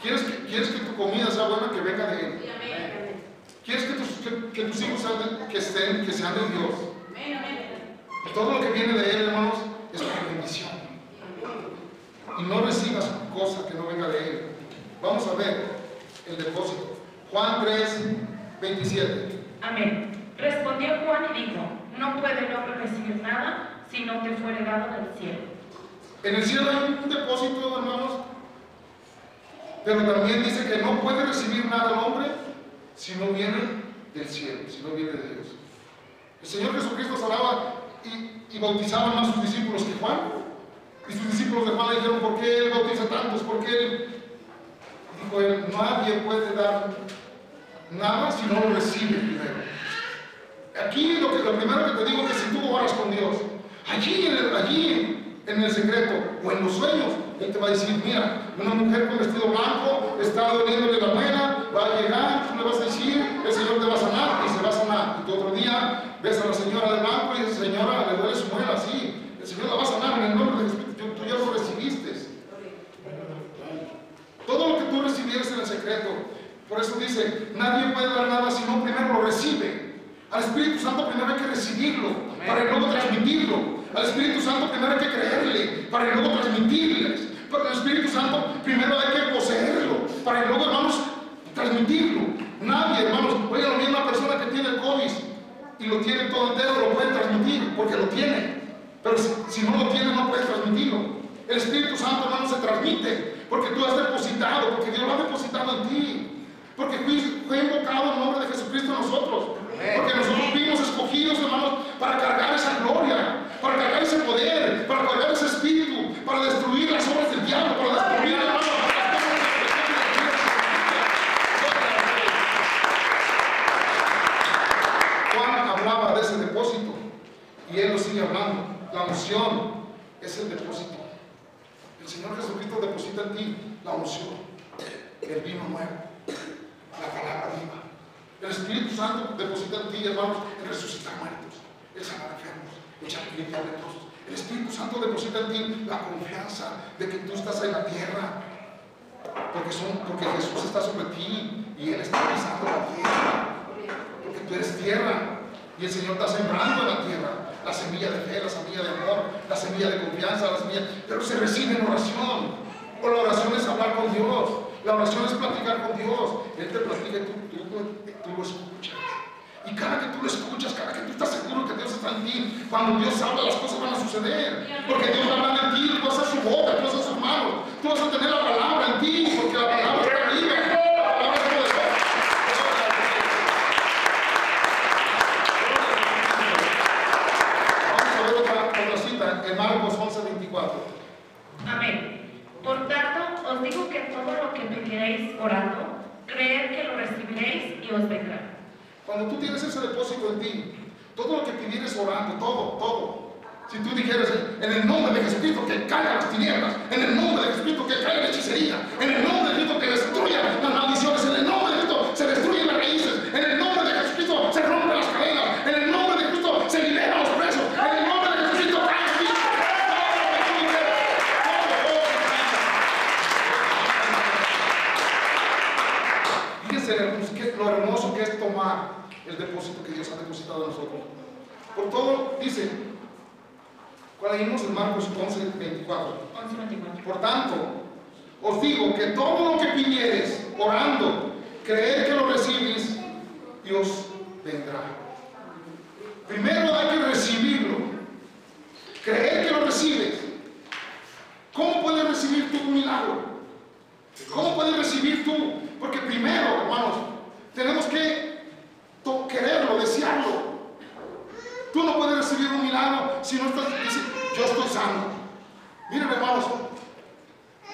Speaker 1: ¿Quieres que tu comida sea buena? Que venga de Él. ¿Quieres que tus hijos que sean de Dios? Todo lo que viene de Él, hermanos, es una bendición. Y no recibas cosas que no venga de Él. Vamos a ver el depósito. Juan 3, 27.
Speaker 2: Amén. Respondió Juan y dijo: no puede el hombre recibir nada si no te fuere dado del cielo.
Speaker 1: En el cielo hay un depósito, hermanos, pero también dice que no puede recibir nada el hombre si no viene del cielo, si no viene de Dios. El Señor Jesucristo salaba y bautizaba más a sus discípulos que Juan. Y sus discípulos de Juan le dijeron: ¿por qué Él bautiza tantos? ¿Por qué Él? Dijo Él: nadie puede dar nada si no lo recibe primero. Aquí lo primero que te digo es que si tú oras con Dios, allí en el secreto o en los sueños, Él te va a decir: mira, una mujer con vestido blanco está doliéndole la muela, va a llegar, tú le vas a decir, el Señor te va a sanar, y se va a sanar. Y tú otro día ves a la señora de blanco y dice: señora, le duele su muela, sí, el Señor la va a sanar en el nombre de Jesús. Tú ya lo recibiste. Todo lo que tú recibieres en el secreto. Por eso dice: nadie puede dar nada si no primero lo recibe. Al Espíritu Santo primero hay que recibirlo, para luego transmitirlo. Al Espíritu Santo primero hay que creerle, para luego transmitirles. Para el Espíritu Santo primero hay que poseerlo, para luego, hermanos, transmitirlo. Nadie, hermanos, oigan bien, una persona que tiene el COVID y lo tiene todo entero, lo puede transmitir, porque lo tiene. Pero si no lo tiene, no puede transmitirlo. El Espíritu Santo, hermanos, se transmite, porque tú has depositado, porque Dios lo ha depositado en ti. Porque fue invocado el nombre de Jesucristo en nosotros. Porque nosotros fuimos escogidos, hermanos, para cargar esa gloria, para cargar ese poder, para cargar ese espíritu, para destruir las obras del diablo, para destruir, hermanos, Juan hablaba de ese depósito y él lo sigue hablando. La unción es el depósito. El Señor Jesucristo deposita en ti la unción, el vino nuevo, la palabra viva. El Espíritu Santo deposita en ti, hermanos, el resucitar muertos, el sanar enfermos, el limpiar leprosos. El Espíritu Santo deposita en ti la confianza de que tú estás en la tierra, porque Jesús está sobre ti y Él está pisando la tierra, porque tú eres tierra y el Señor está sembrando en la tierra la semilla de fe, la semilla de amor, la semilla de confianza, la semilla, pero se recibe en oración. O la oración es hablar con Dios, la oración es platicar con Dios. Él te platica y tú lo escuchas. Y cada que tú lo escuchas, cada que tú estás seguro que Dios está en ti, cuando Dios habla, las cosas van a suceder. Porque Dios va a hablar en ti, tú vas a su boca, tú vas a sus manos, tú vas a tener la palabra en ti, porque la palabra está viva, la palabra es poderosa. Vamos a ver otra cita en Marcos 11:24.
Speaker 2: Amén. Por tanto, os digo que todo lo que pediréis orando, creed que lo recibiréis y os vendrá.
Speaker 1: Cuando tú tienes ese depósito en ti, todo lo que pidieres orando, todo. Si tú dijeras: en el nombre de Jesucristo que caigan las tinieblas, en el nombre de Jesucristo que caiga la hechicería, en el nombre de Cristo que destruya las maldiciones, en el nombre de Cristo se destruyen las raíces, en el nombre de Jesucristo se rompen las cadenas, en el nombre de Cristo se liberan los presos, en el nombre de Jesucristo cae el Espíritu. Fíjense lo hermoso que es tomar el depósito que Dios ha depositado en nosotros. Por todo, dice, ¿cuál leímos en Marcos 11:24? Por tanto, os digo que todo lo que pidieres orando, creed que lo recibís y os vendrá. Primero hay que recibirlo, creer que lo recibes. ¿Cómo puedes recibir tú un milagro? ¿Cómo puedes recibir tú? Porque primero, hermanos, tenemos que quererlo, desearlo. Tú no puedes recibir un milagro si no estás diciendo: yo estoy sano. Miren, hermanos,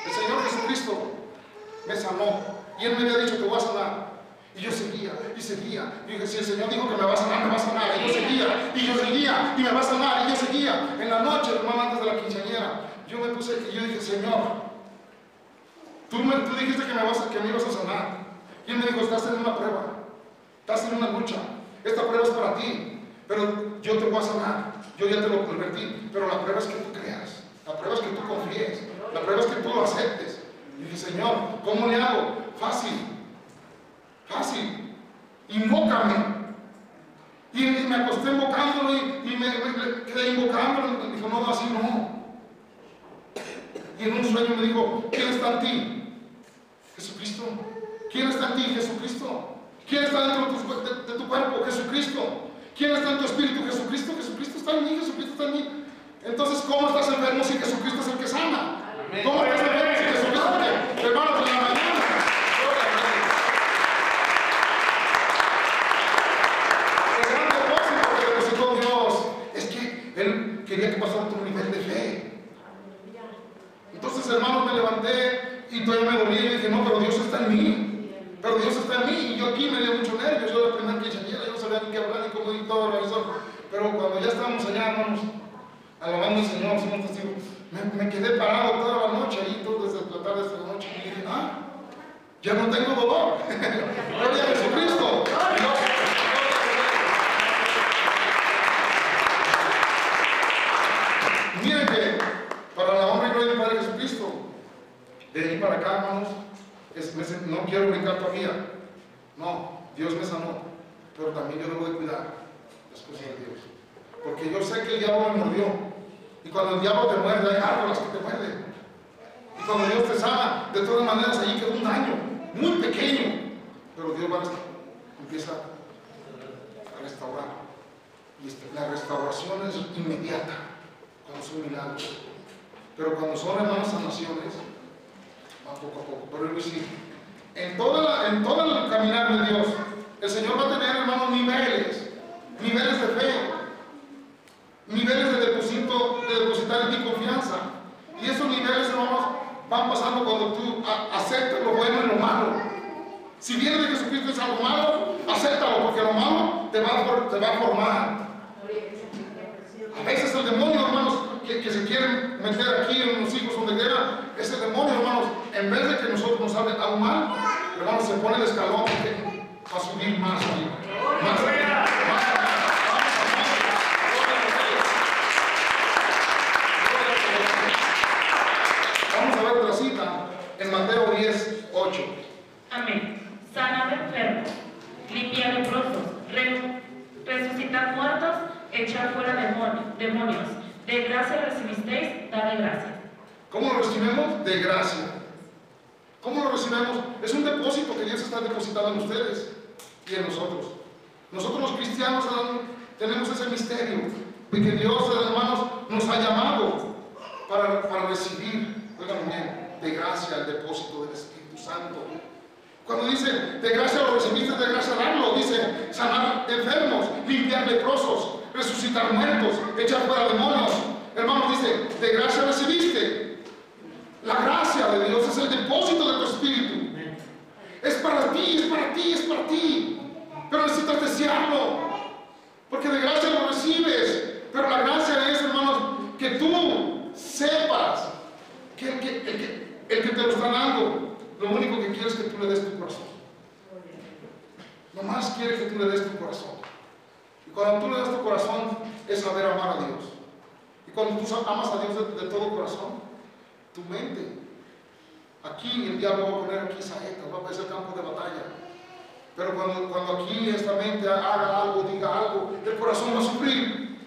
Speaker 1: el Señor Jesucristo me sanó y Él me había dicho: te voy a sanar. Y yo seguía y seguía. Y dije: si el Señor dijo que me va a sanar, me va a sanar. Y yo seguía y yo seguía y me va a sanar. Y yo seguía. En la noche, hermano, antes de la quinceañera, yo me puse y yo dije: Señor, tú dijiste que me ibas a sanar. Y Él me dijo: estás en una prueba. estás en una lucha, esta prueba es para ti, pero yo te voy a sanar, yo ya te lo convertí, pero la prueba es que tú creas, la prueba es que tú confíes, la prueba es que tú lo aceptes. Y dije, Señor, ¿cómo le hago? Fácil, fácil, invócame. Y me acosté invocándolo y me quedé invocándolo. Y dijo, no, así no. Y en un sueño me dijo, ¿quién está en ti? Jesucristo. ¿Quién está en ti? Jesucristo. ¿Quién está dentro de tu cuerpo? Jesucristo. ¿Quién está en tu espíritu? Jesucristo. Jesucristo está en mí, Jesucristo está en mí. Entonces, ¿cómo estás enfermo si Jesucristo es el que sana? ¿Cómo estás enfermo si Jesucristo es el que, hermanos, en la mañana? El gran propósito que depositó Dios es que Él quería que pasara tu nivel de fe. Entonces, hermanos, me levanté y todavía me dolía y dije, no, pero Dios está en mí. Pero Dios está en mí. Y yo aquí me dio mucho nervio. Yo la primera quinceañera, yo no sabía ni qué hablar, ni cómo ir todo eso. Pero cuando ya estábamos allá, hermanos, alabando al Señor, somos testigos, me quedé parado toda la noche ahí, todo desde la tarde hasta la noche. Y dije, ya no tengo dolor. Gloria a Jesucristo. Miren que para la honra y gloria del Padre Jesucristo, de ahí para acá, hermanos, no quiero brincar todavía. No, Dios me sanó, pero también yo debo de cuidar las cosas de Dios. Porque yo sé que el diablo me mordió. Y cuando el diablo te muerde, hay árboles que te muerden. Y cuando Dios te sana, de todas maneras, allí queda un daño muy pequeño. Pero Dios empieza a restaurar. Y la restauración es inmediata, cuando son milagros. Pero cuando son, hermanos, sanaciones, va poco a poco. Pero Luis, sí, en todo el caminar de Dios, el Señor va a tener, hermanos, niveles de fe, niveles de depositar en ti confianza. Y esos niveles, hermanos, van pasando cuando tú aceptas lo bueno y lo malo. Si viene de Jesucristo es algo malo, acéptalo, porque lo malo te va a formar. A veces el demonio, hermanos, que se quieren meter aquí en los hijos donde quiera, ese demonio, hermanos, en vez de que nosotros nos hable algo mal, hermanos, se pone el escalón para subir más arriba. Más arriba. Vamos a ver otra cita en Mateo 10:8.
Speaker 2: Amén. Sanar enfermos, limpiar leprosos, resucitar muertos, echar fuera demonios. De gracia recibisteis, dad de gracia.
Speaker 1: ¿Cómo lo recibimos? De gracia. ¿Cómo lo recibimos? Es un depósito que Dios está depositando en ustedes y en nosotros. Nosotros los cristianos tenemos ese misterio de que Dios, hermanos, nos ha llamado para recibir, oigan bien, de gracia el depósito del Espíritu Santo. Cuando dice de gracia lo recibiste, de gracia darlo, dice sanar enfermos, limpiar leprosos, resucitar muertos, echar fuera demonios. Hermanos, dice, de gracia recibiste. La gracia de Dios es el depósito de tu espíritu. Es para ti, es para ti, es para ti. Pero necesitas desearlo, porque de gracia lo recibes. Pero la gracia es, hermanos, que tú sepas que el que te lo está dando, lo único que quiere es que tú le des tu corazón. Nomás quiere que tú le des tu corazón. Y cuando tú le das tu corazón, es saber amar a Dios. Y cuando tú amas a Dios de todo corazón, tu mente, aquí el diablo va a poner aquí saetas, va a parecer campo de batalla. Pero cuando aquí esta mente haga algo, diga algo, el corazón va a sufrir.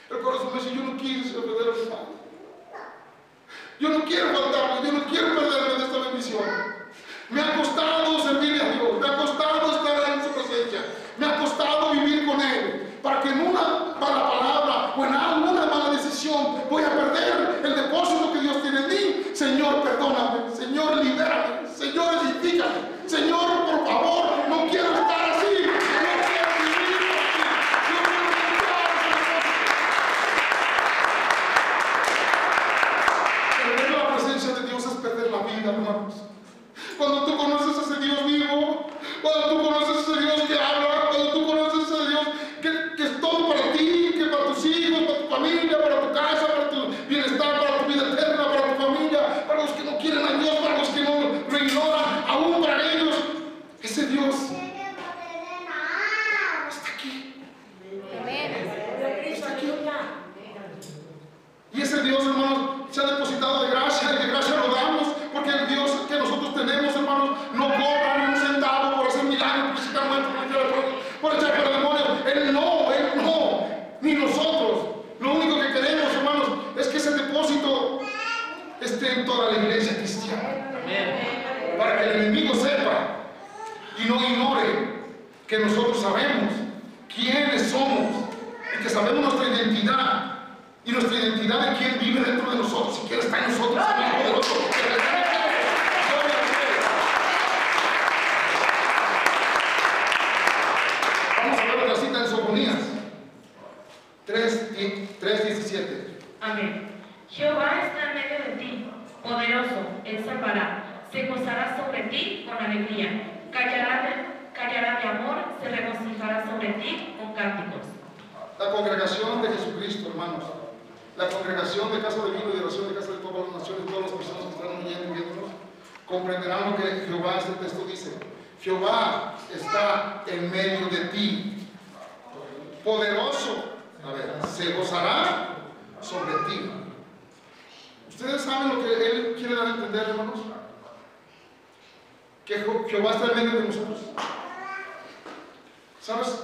Speaker 1: El corazón va a decir, yo no quiero ser verdadero Padre. Yo no quiero faltarme, yo no quiero perderme de esta bendición. Me ha costado servirle a Dios, me ha costado estar en su presencia, me ha costado vivir con Él, para que en una mala palabra o en alguna mala decisión voy a perder el depósito que Dios tiene en mí. Señor, perdóname, Señor, libérame, Señor, edifícame, Señor, por favor, no quiero estar así, no quiero vivir así, no quiero perder la presencia de Dios es perder la vida, hermanos. Cuando tú conoces a ese Dios vivo, y no ignore que nosotros sabemos quiénes somos y que sabemos nuestra identidad. Y nuestra identidad de quién vive dentro de nosotros, si quiere está en nosotros, es más poderoso. Vamos a ver otra cita en Sofonías 3:17.
Speaker 2: Amén. Jehová está en medio de ti, poderoso, él salvará, se gozará sobre ti con alegría, callará de amor, se regocijará sobre ti con cánticos.
Speaker 1: La congregación de Jesucristo, hermanos, la congregación de Casa de Vino y de Oración de Casa de todas las Naciones, todas las personas que están oyendo y viéndonos, comprenderán lo que Jehová, este texto dice. Jehová está en medio de ti, poderoso, se gozará sobre ti. ¿Ustedes saben lo que Él quiere dar a entender, hermanos? Que Jehová está en medio de nosotros. ¿Sabes?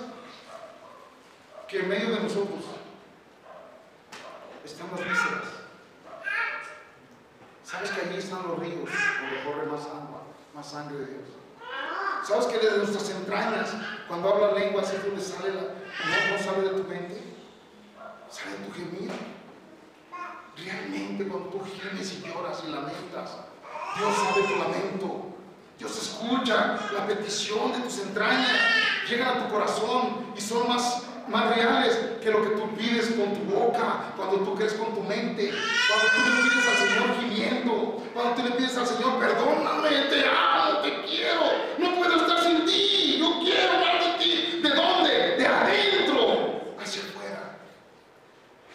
Speaker 1: Que en medio de nosotros están las vísceras. ¿Sabes que allí están los ríos donde corre más agua, más sangre de Dios? ¿Sabes que desde nuestras entrañas, cuando hablas lenguas, es donde sale no sale de tu mente? Sale de tu gemido. Realmente cuando tú gimes y lloras y lamentas, Dios sabe tu lamento. Dios escucha la petición de tus entrañas, llegan a tu corazón y son más reales que lo que tú pides con tu boca, cuando tú crees con tu mente, cuando tú le pides al Señor gimiendo, cuando tú le pides al Señor, perdóname, te amo, te quiero, no puedo estar sin ti, yo quiero más de ti. ¿De dónde? De adentro hacia afuera.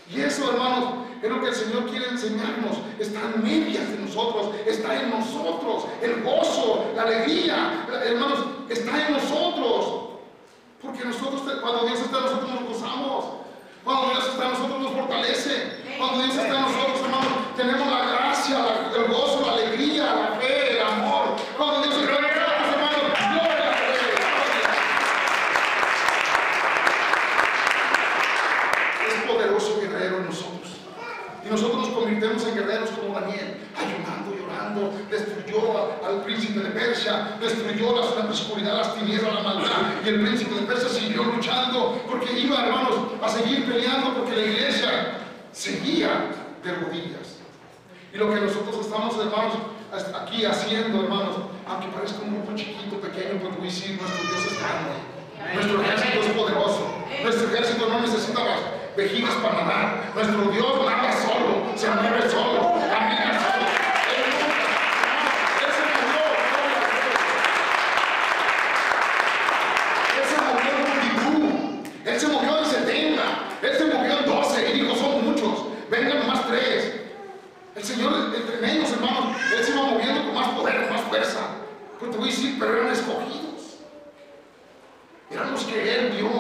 Speaker 1: Y eso, hermanos, es lo que el Señor quiere enseñarnos. Está en medias de nosotros, está en nosotros. El gozo, la alegría, hermanos, está en nosotros. Porque nosotros, cuando Dios está en nosotros, nos gozamos. Cuando Dios está en nosotros, nos fortalece. Cuando Dios está en nosotros, hermanos, tenemos la gracia, el gozo, la alegría, la fe, el amor. Cuando Dios está en nosotros, hermanos, gloria a Dios. Es poderoso guerrero en nosotros. Y nosotros nos convirtemos en guerreros como Daniel, ayunando, llorando. Destruyó al príncipe de Persia, destruyó la oscuridad, las tinieblas, la maldad. Y el príncipe de Persia siguió luchando porque iba, hermanos, a seguir peleando, porque la iglesia seguía de rodillas. Y lo que nosotros estamos, hermanos, aquí haciendo, hermanos, aunque parezca un grupo chiquito, pequeño, pues voy a decir, nuestro Dios es grande, nuestro ejército es poderoso, nuestro ejército no necesita las vejigas para nadar, nuestro Dios nada solo, se mueve solo, camina solo. Él se movió en 70, Él se movió en 12 y dijo, son muchos, vengan nomás 3. El Señor, entre ellos, hermanos, Él se iba moviendo con más poder, con más fuerza. Pero te voy a decir, pero eran escogidos. Eran los que Él vio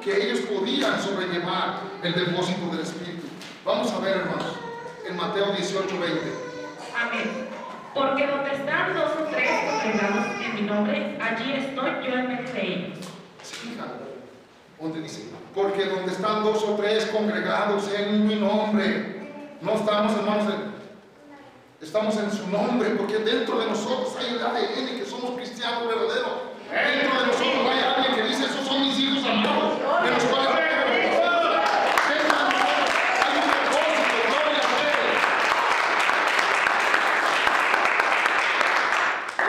Speaker 1: que ellos podían sobrellevar el depósito del Espíritu. Vamos a ver, hermanos, en Mateo 18:20.
Speaker 2: Amén. Porque donde están 2 o 3 congregados en mi nombre, allí estoy yo en medio de ellos.
Speaker 1: ¿Se fijan? Donde dice, porque donde están 2 o 3 congregados en mi nombre, no estamos, hermanos, estamos en su nombre, porque dentro de nosotros hay el ADN que somos cristianos verdaderos. Dentro de nosotros hay alguien que dice, esos son mis hijos amados, de los cuales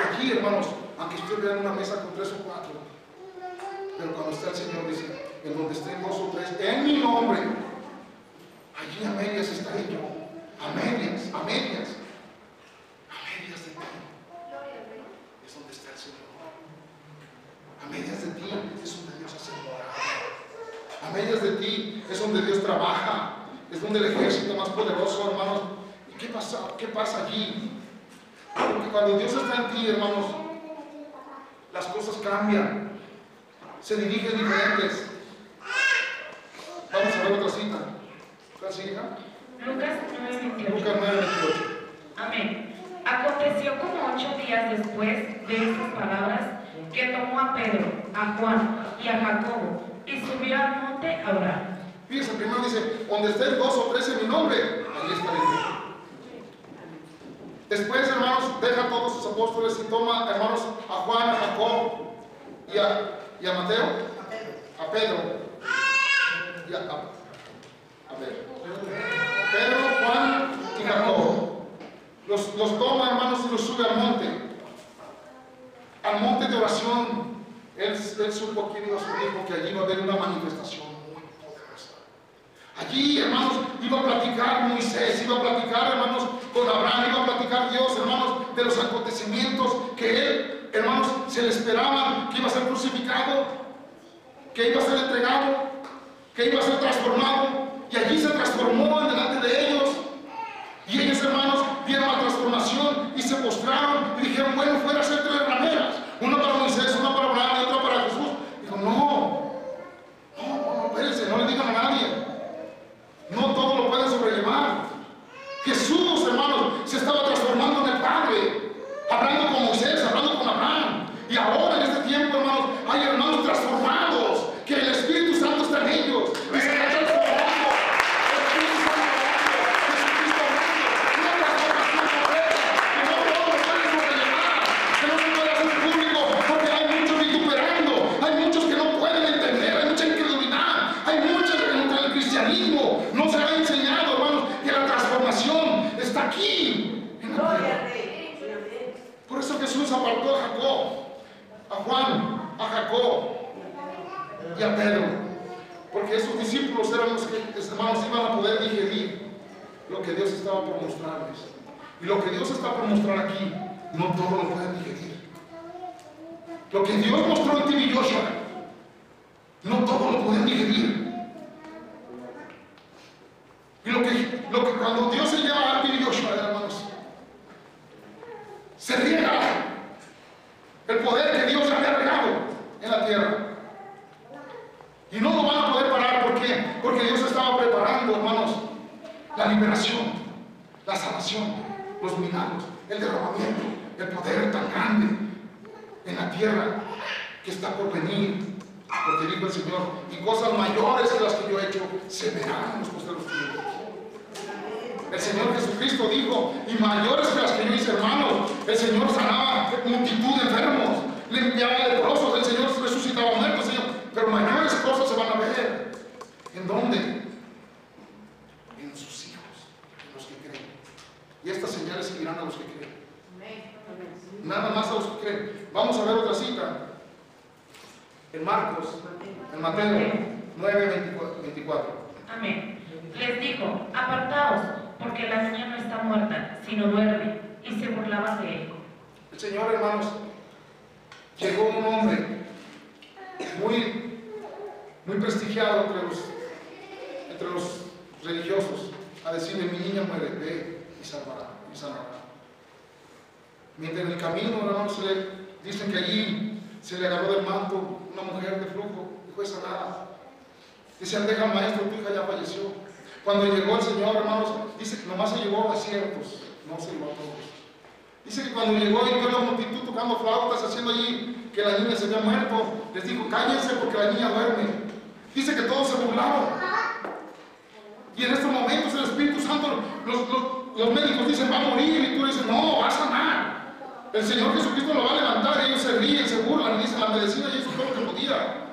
Speaker 1: aquí, hermanos, aunque estoy en una mesa con 3 o 4, pero cuando está el Señor dice, en donde estén 2 o 3, en mi nombre, allí a medias estaré yo, a medias de ti, es donde está el Señor. A medias de ti es donde Dios hace morada. A medias de ti es donde Dios trabaja, es donde el ejército más poderoso, hermanos. ¿Y qué pasa allí? Porque cuando Dios está en ti, hermanos, las cosas cambian, se dirigen diferentes. Vamos a ver otra cita. ¿Cuál sigue, hija?
Speaker 2: Lucas 9:28.
Speaker 1: Lucas 9:28.
Speaker 2: Amén. Aconteció como 8 días después de estas palabras que tomó a Pedro, a Juan y a Jacobo y subió al monte a orar.
Speaker 1: Fíjense, primero dice, donde estén 2 o 3 en mi nombre, allí estaré yo. Después, hermanos, deja a todos sus apóstoles y toma, hermanos, a Juan, a Jacob y a Mateo, a Pedro, y a ver, Pedro, Juan y Jacobo. Los toma, hermanos, y los sube al monte de oración. Él supo a quién iba a subir, porque allí iba a haber una manifestación muy poderosa. Allí, hermanos, iba a platicar Moisés, iba a platicar, hermanos, con Abraham, iba a platicar Dios, hermanos, de los acontecimientos que él, hermanos, se le esperaban, que iba a ser crucificado, que iba a ser entregado, que iba a ser transformado. Y allí se transformó delante de ellos. Y ellos, hermanos, vieron la transformación y se postraron y dijeron, bueno, fuera a hacer 3 rameras, una para Moisés, una para Abraham y otra para Jesús. Dijo, no, espérense, no le digan a nadie. No todo lo pueden sobrellevar. Jesús, hermanos, se estaba transformando en el Padre, hablando con Moisés, hablando con Abraham. Y ahora en este tiempo, hermanos, hay hermanos transformados, que el Espíritu Santo está en ellos y se está transformando. No se ha enseñado, hermanos, que la transformación está aquí en la tierra. Por eso Jesús apartó a Jacob, a Juan, a Jacob y a Pedro, porque esos discípulos eran los que, hermanos, iban a poder digerir lo que Dios estaba por mostrarles. Y lo que Dios está por mostrar aquí, no todos lo pueden digerir. Lo que Dios mostró en ti y Joshua, no todos lo pueden digerir. Y lo que cuando Dios se lleva a ti y Joshua, hermanos, se riega el poder que Dios había regado en la tierra. Y no lo van a poder parar. ¿Por qué? Porque Dios estaba preparando, hermanos, la liberación, la sanación, los milagros, el derramamiento, el poder tan grande en la tierra que está por venir. Porque dijo el Señor, y cosas mayores que las que yo he hecho se verán en los postreros tiempos. El Señor Jesucristo dijo, y mayores que las que yo hice, hermanos. El Señor sanaba multitud de enfermos, limpiaba leprosos, el Señor resucitaba muertos, Señor. Pero mayores cosas se van a ver. ¿En dónde? En sus hijos, en los que creen. Y estas señales seguirán a los que creen. Nada más a los que creen. Vamos a ver otra cita. En Marcos, en Mateo 9:24.
Speaker 2: Amén. Les dijo, apartaos, porque la niña no está muerta, sino duerme. Y se burlaban de él.
Speaker 1: El Señor, hermanos, llegó un hombre muy prestigiado entre los religiosos a decirle, mi niña muere, ve y sanará. Mientras en el camino, hermanos, dicen que allí se le agarró del manto una mujer de flujo y fue sanada. Dice, deja al maestro, tu hija ya falleció. Cuando llegó el Señor, hermanos, dice que nomás se llevó a ciertos, no se llevó a todos. Dice que cuando llegó y vio la multitud tocando flautas, haciendo allí que la niña se había muerto, les dijo, cállense porque la niña duerme. Dice que todos se burlaron. Y en estos momentos el Espíritu Santo, los médicos dicen, va a morir, y tú dices, no, va a sanar. El Señor Jesucristo lo va a levantar, y ellos se ríen, se burlan, y dicen, la medicina ya hizo todo lo que podía.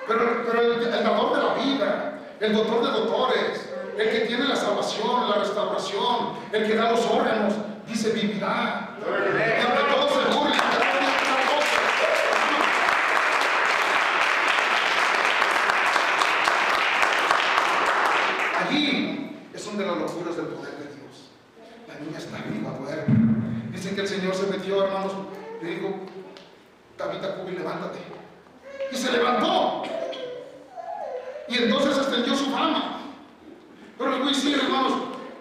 Speaker 1: Pero el dador de la vida, el doctor de doctores, el que tiene la salvación, la restauración, el que da los órganos, dice, vivirá. Y aunque todos se burlen, allí es donde las locuras del poder de Dios. La niña está viva, duerme. Dicen que el Señor se metió, hermanos, le dijo, Tabita Cubi, levántate. Y se levantó. Y entonces extendió su fama. Pero les voy a decir, hermanos,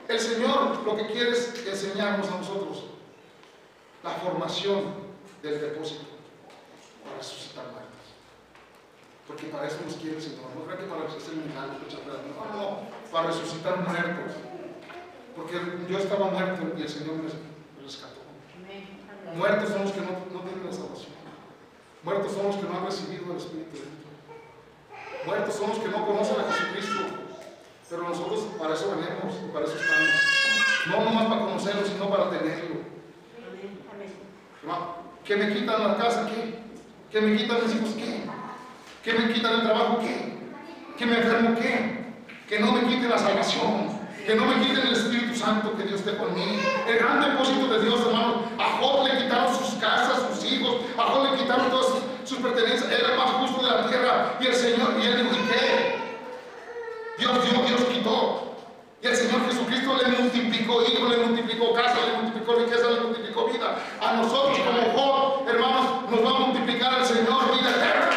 Speaker 1: el Señor lo que quiere es enseñarnos a nosotros la formación del depósito para resucitar muertos. Porque para eso nos quiere el Señor. No creo que para hacer milagros, no, para resucitar muertos. Porque yo estaba muerto y el Señor me rescató. Muertos son los que no tienen la salvación. Muertos son los que no han recibido el Espíritu de Dios. Muertos son los que no conocen a Jesucristo. Pero nosotros para eso venimos y para eso estamos. No nomás para conocerlo, sino para tenerlo. Que me quitan la casa aquí. Que me quitan mis hijos, ¿qué? Que me quitan el trabajo, ¿qué? Que me enfermo, ¿qué? Que no me quiten la salvación, que no me quiten el Espíritu Santo que Dios esté conmigo. El gran depósito de Dios, hermanos. A Job le quitaron sus casas, sus hijos, a Job le quitaron todas sus pertenencias. Era el más justo de la tierra. Y el Señor, y él dijo, ¿y qué? Dios dio, Dios quitó. Y el Señor Jesucristo le multiplicó hijos, le multiplicó casa, le multiplicó riqueza, le multiplicó vida. A nosotros como Job, hermanos, nos va a multiplicar el Señor vida eterna.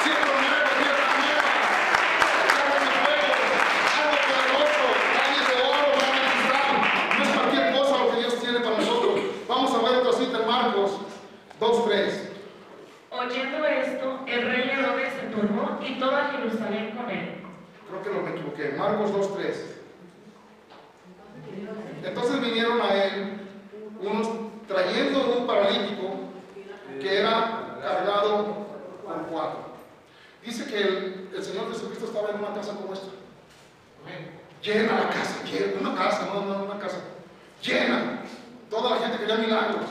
Speaker 1: Cielo nuevo, tierra nueva, agua de fuego, agua poderoso, calles de oro, mar de cristal. No es cualquier cosa lo que Dios tiene para nosotros. Vamos a ver otra cita en Marcos 2:3.
Speaker 2: Oyendo esto, el rey Herodes se turbó y toda Jerusalén con él.
Speaker 1: Creo que me equivoqué. Marcos 2:3. Entonces vinieron a él unos trayendo un paralítico que era cargado por 4. Dice que el Señor Jesucristo estaba en una casa como esta. Llena la casa, llena, una casa, no una casa. Llena. Toda la gente quería milagros.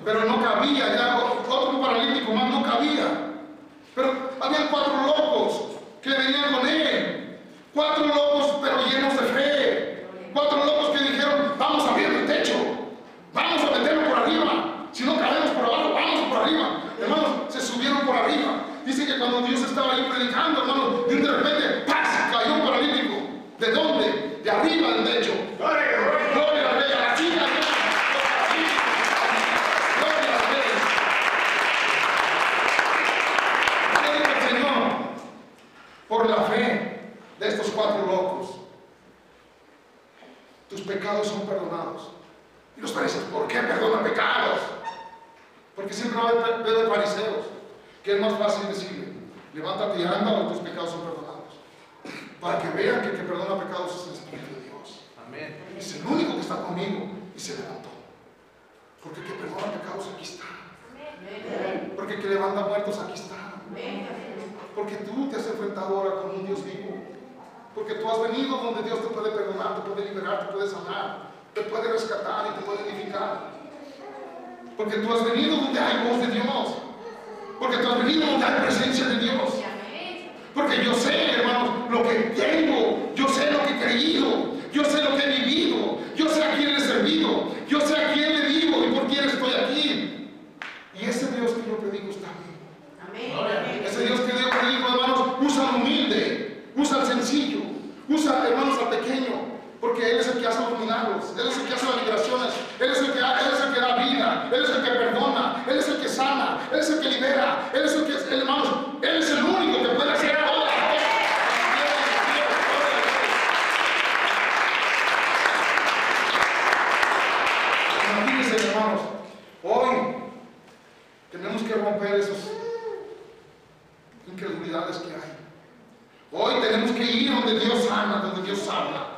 Speaker 1: Pero no cabía, ya otro paralítico más no cabía. Pero había 4 locos que venían con él. 4 locos pero llenos de fe. 4 locos que dijeron, vamos a abrir el techo, vamos a meterlo por arriba. Si no cabemos por abajo, vamos por arriba. Hermanos, se subieron por arriba. Dice que cuando Dios estaba ahí predicando, hermanos, de repente, ¡paz!, cayó un paralítico. ¿De dónde? De arriba del techo. Gloria al Rey, a la chica. Gloria al Rey. ¿Qué dijo el Señor? Por la fe de estos 4 locos, tus pecados son perdonados. Y los fariseos, ¿por qué perdonan pecados? Porque siempre va a haber fariseos, que es más fácil decirle, levántate y anda, o tus pecados son perdonados. Para que vean que el que perdona pecados es el Espíritu de Dios. Amén. Es el único que está conmigo y se levantó. Porque el que perdona pecados aquí está. Porque el que levanta muertos aquí está. Porque tú te has enfrentado ahora con un Dios vivo. Porque tú has venido donde Dios te puede perdonar, te puede liberar, te puede sanar, te puede rescatar y te puede edificar. Porque tú has venido donde hay voz de Dios. Porque tú has venido donde hay presencia de Dios. Porque yo sé, hermanos, lo que tengo, yo sé lo que he creído, yo sé lo que he vivido, yo sé a quién le he servido, yo sé a quién le vivo y por quién estoy aquí. Y ese Dios que yo predico está aquí. Amén. Ese Dios que yo predico, hermanos, usa al humilde, usa al sencillo, usa, hermanos, al pequeño. Porque Él es el que hace los milagros, Él es el que hace las liberaciones, Él es el que da vida, Él es el que perdona, Él es el que sana, Él es el que libera, Él es el que, hermanos, Él es el único que puede hacer todas las cosas. Imagínense, hermanos, hoy tenemos que romper esas incredulidades que hay. Hoy tenemos que ir donde Dios sana, donde Dios habla.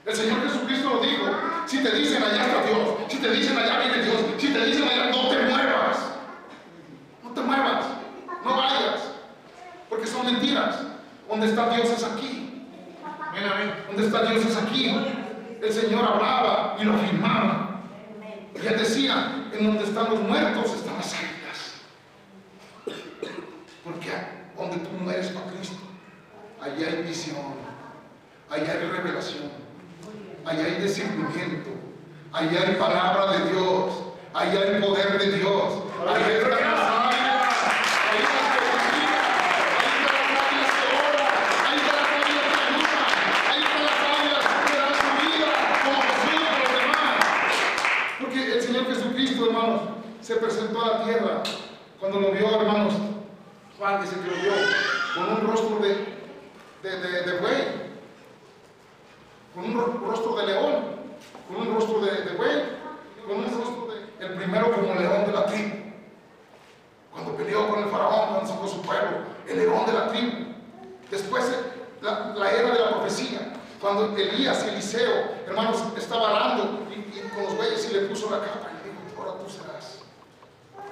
Speaker 1: El Señor Jesucristo lo dijo, si te dicen allá está Dios, si te dicen allá viene Dios, si te dicen allá, no te muevas. No te muevas, no vayas, porque son mentiras. Donde está Dios es aquí. Donde está Dios es aquí. El Señor hablaba y lo afirmaba. Y Él decía, en donde están los muertos están las águilas. Porque donde tú mueres para Cristo, allí hay visión, allí hay revelación. Allá hay discernimiento, allá hay palabra de Dios, allá hay poder de Dios, allá están las águilas, ahí está las profecías, ahí están las águilas que oran, ahí están las águilas que ayudan, ahí están las águilas que dan su vida como Jesús a los demás. Porque el Señor Jesucristo, hermanos, se presentó a la tierra cuando lo vio, hermanos. Juan dice que lo vio con un rostro de buey, con un rostro de león, con un rostro de buey, con un rostro el primero como león de la tribu. Cuando peleó con el faraón, cuando sacó su pueblo, el león de la tribu. Después la era de la profecía, cuando Elías, Eliseo, hermanos, estaba arando y con los bueyes y le puso la capa y le dijo, ahora tú serás.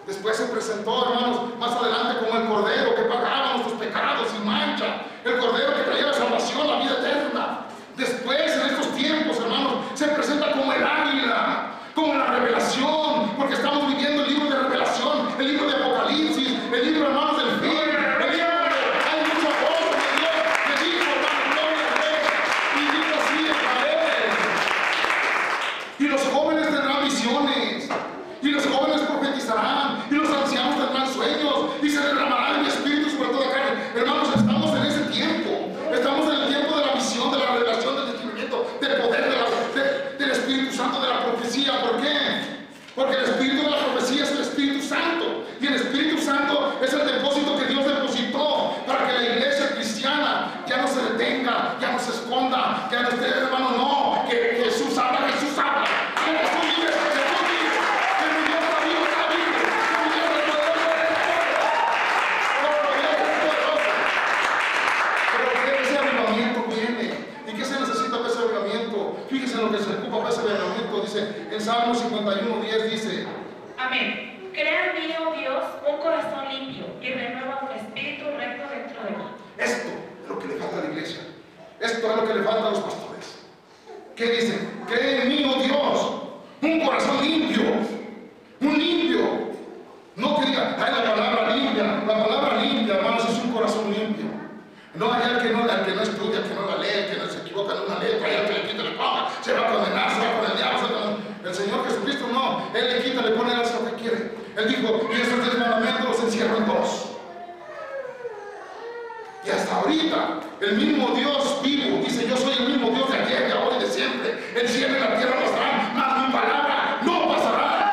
Speaker 1: Después se presentó, hermanos, más adelante como el cordero que pagaba nuestros pecados sin mancha, el cordero que traía la salvación, la vida eterna. Después, en estos tiempos, hermanos, se presenta como el águila, como la revelación, porque estamos viviendo el libro de revelación, el libro de le falta a los pastores? ¿Qué dicen? Cree en mí, oh Dios, un corazón limpio, un limpio. No que diga, hay la palabra limpia, hermanos, es un corazón limpio. No hay al que no estudia, que no la lee, que no se equivoca en una letra, hay al que le quita, le ponga, se va a condenar, se va con el diablo, el Señor Jesucristo no, Él le quita, le pone el lo que quiere. Él dijo, y esos 10 mandamientos los encierro en 2. Y hasta ahorita, el mismo Dios vivo dice, yo soy el mismo Dios de ayer, de ahora y de siempre. El cielo y la tierra pasarán, mas mi palabra no pasará.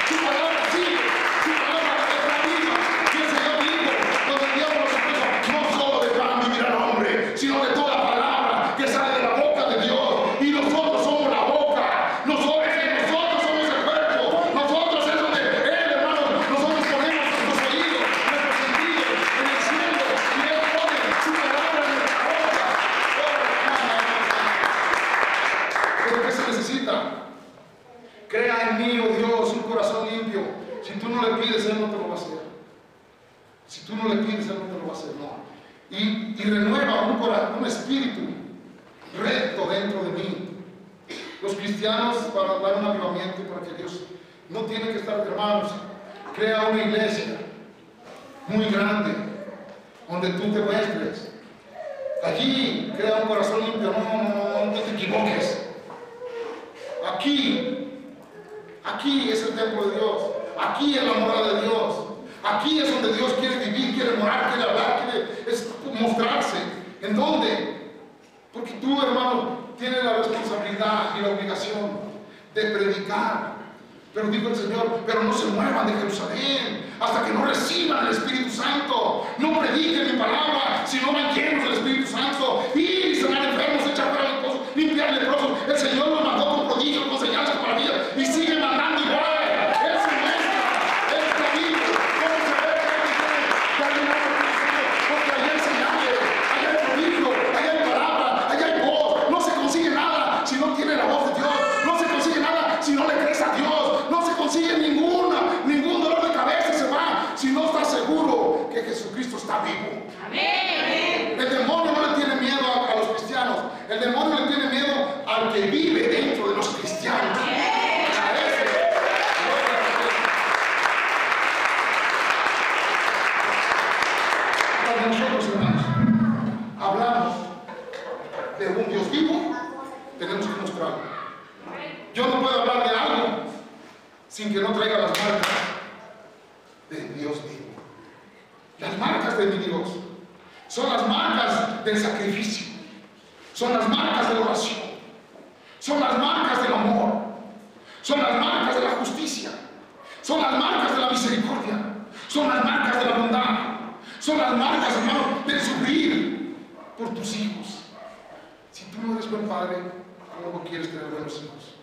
Speaker 1: Su palabra sigue, su palabra está viva. Y el Señor dijo, donde el diablo se puso, no solo de pan vivirá el hombre, sino de toda palabra que sale de la boca de Dios. Y nosotros somos la boca, nosotros somos el cuerpo, nosotros es donde Él, hermanos, nosotros ponemos nuestros oídos, nuestros sentidos en el cielo, y Él pone su palabra en nuestra boca. ¿Qué es lo que se necesita? Crea en mí, oh Dios, un corazón limpio. Si tú no le pides, Él no te lo va a hacer. Si tú no le pides, Él no te lo va a hacer, no. Y renueva un espíritu recto dentro de mí. Los cristianos, para dar un avivamiento, para que Dios no tiene que estar, hermanos, crea una iglesia muy grande donde tú te muestres. Allí crea un corazón limpio, no te equivoques. Aquí es el templo de Dios, aquí es la morada de Dios, aquí es donde Dios quiere vivir, quiere morar, quiere hablar, quiere mostrarse. ¿En dónde? Porque tú, hermano, tienes la responsabilidad y la obligación de predicar. Pero dijo el Señor, pero no se muevan de Jerusalén hasta que no reciban el Espíritu Santo. No prediquen mi palabra, sino van llenos del Espíritu Santo. Y sanar enfermos, echar fuera leprosos, limpiar leprosos. El Señor nos mandó con prodigios, con señales, con maravillas, y sigue mandando igual. Él se muestra, Él está vivo. ¿Cómo se ve? Porque allá hay señales, allá hay prodigio, allá hay palabra, allá hay voz. No se consigue nada si no tiene la voz de Dios. No se consigue nada si no le crees a Dios. No se consigue ningún dolor de cabeza se va si no estás seguro que Jesucristo está vivo.
Speaker 2: Amén.
Speaker 1: El demonio no le tiene miedo a los cristianos. El demonio le tiene miedo al que vive dentro de los cristianos. Cuando nosotros, hermanos, hablamos de un Dios vivo, tenemos que mostrarlo. Yo no puedo hablar de algo sin que no traiga las marcas de Dios vivo. Las marcas de mi Dios son las marcas del sacrificio, son las marcas de la oración, son las marcas del amor, son las marcas de la justicia, son las marcas de la misericordia, son las marcas de la bondad, son las marcas, hermano, del sufrir por tus hijos. Si tú no eres buen padre, ¿cómo quieres tener buenos hijos?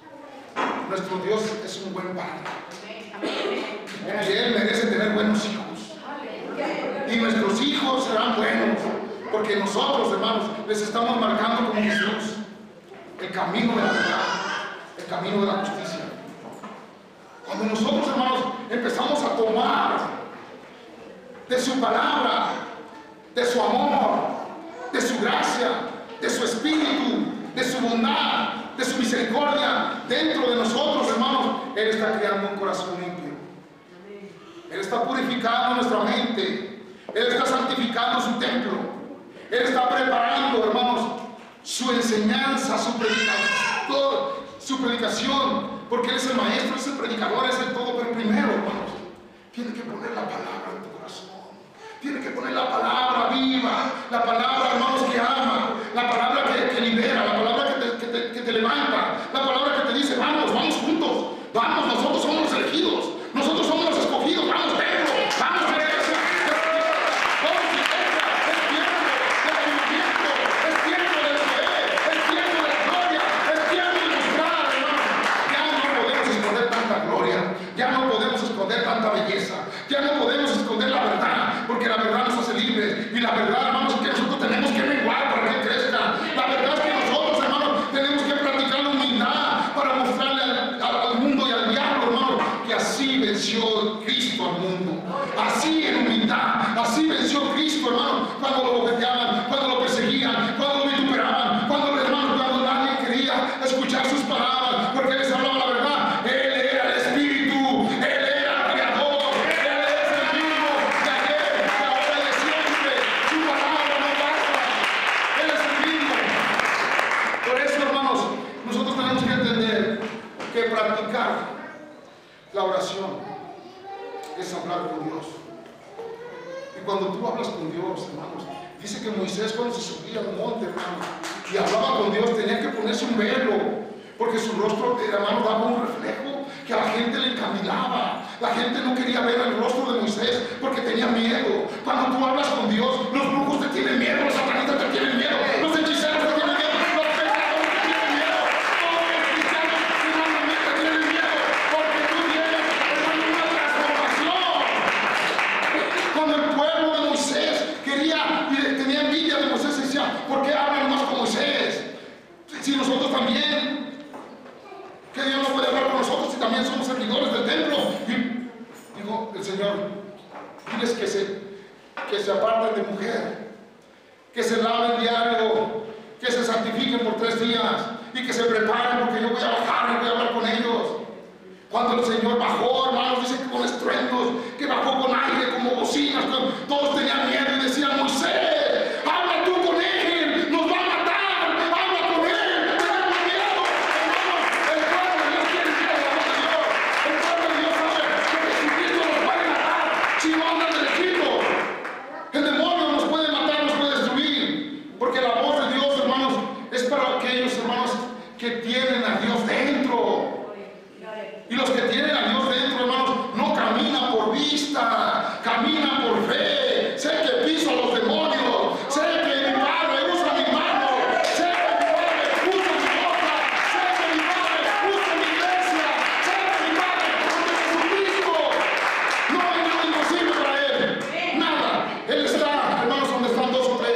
Speaker 1: Nuestro Dios es un buen padre. Y Él merece tener buenos hijos. Y nuestros hijos serán buenos. Porque nosotros, hermanos, les estamos marcando como Jesús el camino de la verdad, el camino de la justicia. Cuando nosotros, hermanos, empezamos a tomar de su palabra, de su amor, de su gracia, de su espíritu, de su bondad, de su misericordia dentro de nosotros, hermanos, Él está creando un corazón limpio. Él está purificando nuestra mente. Él está santificando su templo. Él está preparando, hermanos, su enseñanza, su predicación, porque Él es el maestro, es el predicador, es el todo. Pero primero, hermanos, tiene que poner la palabra en tu corazón. Tiene que poner la palabra viva, la palabra, hermanos, que ama, la palabra que libera, la palabra que te levanta, la palabra que te dice, vamos juntos, vamos, nosotros somos los elegidos, nosotros somos los escogidos, vamos, Pedro, vamos, iglesia, vamos, iglesia, es tiempo del avivamiento, es tiempo del poder, es tiempo de la gloria, es tiempo de mostrar, hermanos. Ya no podemos esconder tanta gloria, ya no podemos esconder tanta belleza, ya no podemos esconder la verdad, porque la verdad nos hace libres, y la verdad, hermanos, es que nosotros tenemos que menguar para que crezca. La verdad es que nosotros, hermanos, tenemos que practicar la humildad para mostrarle al mundo y al diablo, hermano, que así venció Cristo al mundo. Así en humildad, así venció Cristo, hermano, cuando lo bofeteaban, cuando lo perseguían, cuando lo vituperaban. es hablar con Dios. Y cuando tú hablas con Dios, hermanos, dice que Moisés cuando se subía al monte, hermanos, y hablaba con Dios, tenía que ponerse un velo, porque su rostro, hermano, daba un reflejo que a la gente le encandilaba. La gente no quería ver el rostro de Moisés porque tenía miedo. Cuando tú hablas con Dios, los brujos te tienen miedo, los satanistas te tienen miedo, los hechiceros te tienen miedo, los pecadores te tienen miedo, todos los cristianos finalmente te tienen miedo, porque tú tienes, hermano, una transformación. Cuando el pueblo de Moisés quería y tenía envidia de Moisés, decía, ¿por qué hablan más con Moisés? Si nosotros también, que Dios no puede hablar con nosotros si también somos servidores del templo. Y digo, el Señor, diles que se aparten de mujer, que se laven diario, que se santifiquen por 3 días y que se preparen porque yo voy a bajar y voy a hablar con ellos. Cuando el Señor bajó, hermanos, dice que con estruendos, que bajó con aire, como bocinas, todos tenían miedo y decían, Moisés, habla tú con él, nos va a matar, habla con él, tenemos miedo. Hermanos, el pueblo de Dios tiene miedo, el pueblo de Dios sabe que Jesucristo nos puede matar si no andan derechito. El demonio nos puede matar, nos puede destruir, porque la voz de Dios, hermanos, es para aquellos hermanos que tienen a Dios dentro. Y los que tienen a Dios dentro, hermanos, no caminan por vista, caminan por fe. Sé que piso a los demonios, sé que mi Padre usa mi mano, sé que mi Padre usa mi boca, sé que mi Padre usa mi iglesia, sé que mi Padre usa Jesucristo. No hay nada imposible para Él, nada. Él está, hermanos, donde están 2 o 3,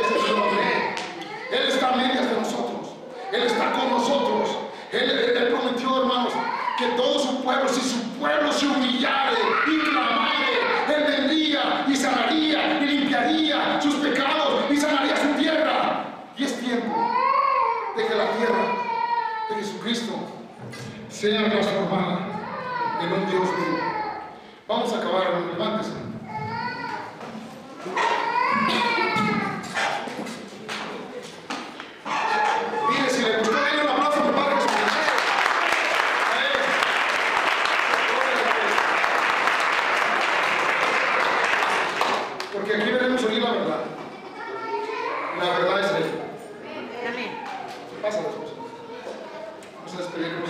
Speaker 1: Él está a medias de nosotros, Él está con nosotros. Él prometió, hermanos, que todo su pueblo, si su pueblo se humillare y clamare, Él vendría y sanaría y limpiaría sus pecados y sanaría su tierra. Y es tiempo de que la tierra de Jesucristo sea transformada en un Dios vivo. Vamos a acabar, levántese. Mire, si le gustó, denle un aplauso a mi Padre Jesucristo. Porque aquí veremos oír la verdad. La verdad es Él.
Speaker 2: Amén.
Speaker 1: Pásalo, esposa. Vamos a despedirnos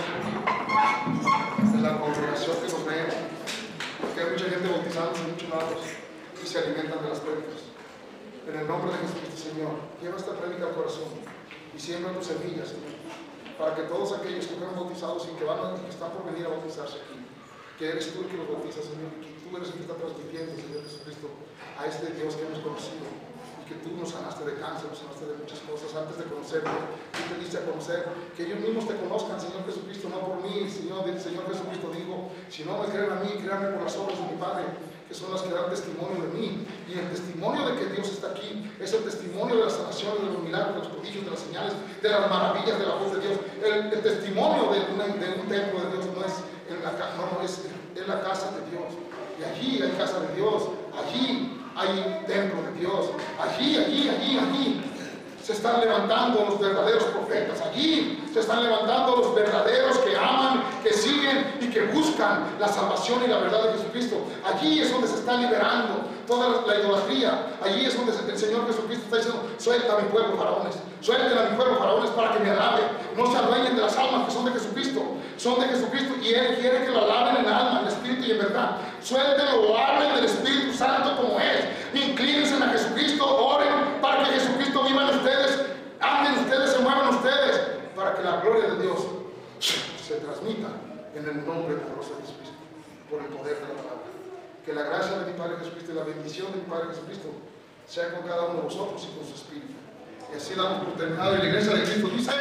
Speaker 1: de la congregación que nos ve. Porque hay mucha gente bautizada en muchos lados y se alimentan de las prédicas. En el nombre de Jesucristo, Señor, lleva esta prédica al corazón y siembra tus semillas, Señor, para que todos aquellos que fueron bautizados y que están por venir a bautizarse aquí, que eres tú el que los bautiza, Señor, y que tú eres el que está transmitiendo, Señor Jesucristo, a este Dios que hemos conocido, y que tú nos sanaste de cáncer, nos sanaste de muchas cosas antes de conocerte. Tú te diste a conocer, que ellos mismos te conozcan, Señor Jesucristo, no por mí, Señor Jesucristo digo, si no me creen a mí, créanme por las obras de mi Padre, que son las que dan testimonio de mí. Y el testimonio de que Dios está aquí es el testimonio de la sanación, de los milagros, de los prodigios, de las señales, de las maravillas de la voz de Dios. El testimonio de un templo de Dios no es es en la casa de Dios. Y allí hay casa de Dios, allí hay templo de Dios, allí se están levantando los verdaderos profetas, allí se están levantando los verdaderos que aman, que siguen y que buscan la salvación y la verdad de Jesucristo. Allí es donde se está liberando toda la idolatría. Allí es donde el Señor Jesucristo está diciendo, suelta a mi pueblo, faraones, suelten a mi pueblo, faraones, para que me alaben. No se adueñen de las almas que son de Jesucristo, son de Jesucristo, y Él quiere que lo alaben en alma, en espíritu y en verdad. Suéltenlo, hablen del Espíritu Santo como es, inclínense a Jesucristo, oren para que Jesucristo viva en ustedes, anden ustedes, se muevan ustedes, para que la gloria de Dios se transmita en el nombre poderoso de Jesucristo, por el poder de la palabra. Que la gracia de mi Padre Jesucristo y la bendición de mi Padre Jesucristo sea con cada uno de vosotros y con su Espíritu. Y así damos por terminado. Y la iglesia de Cristo dice...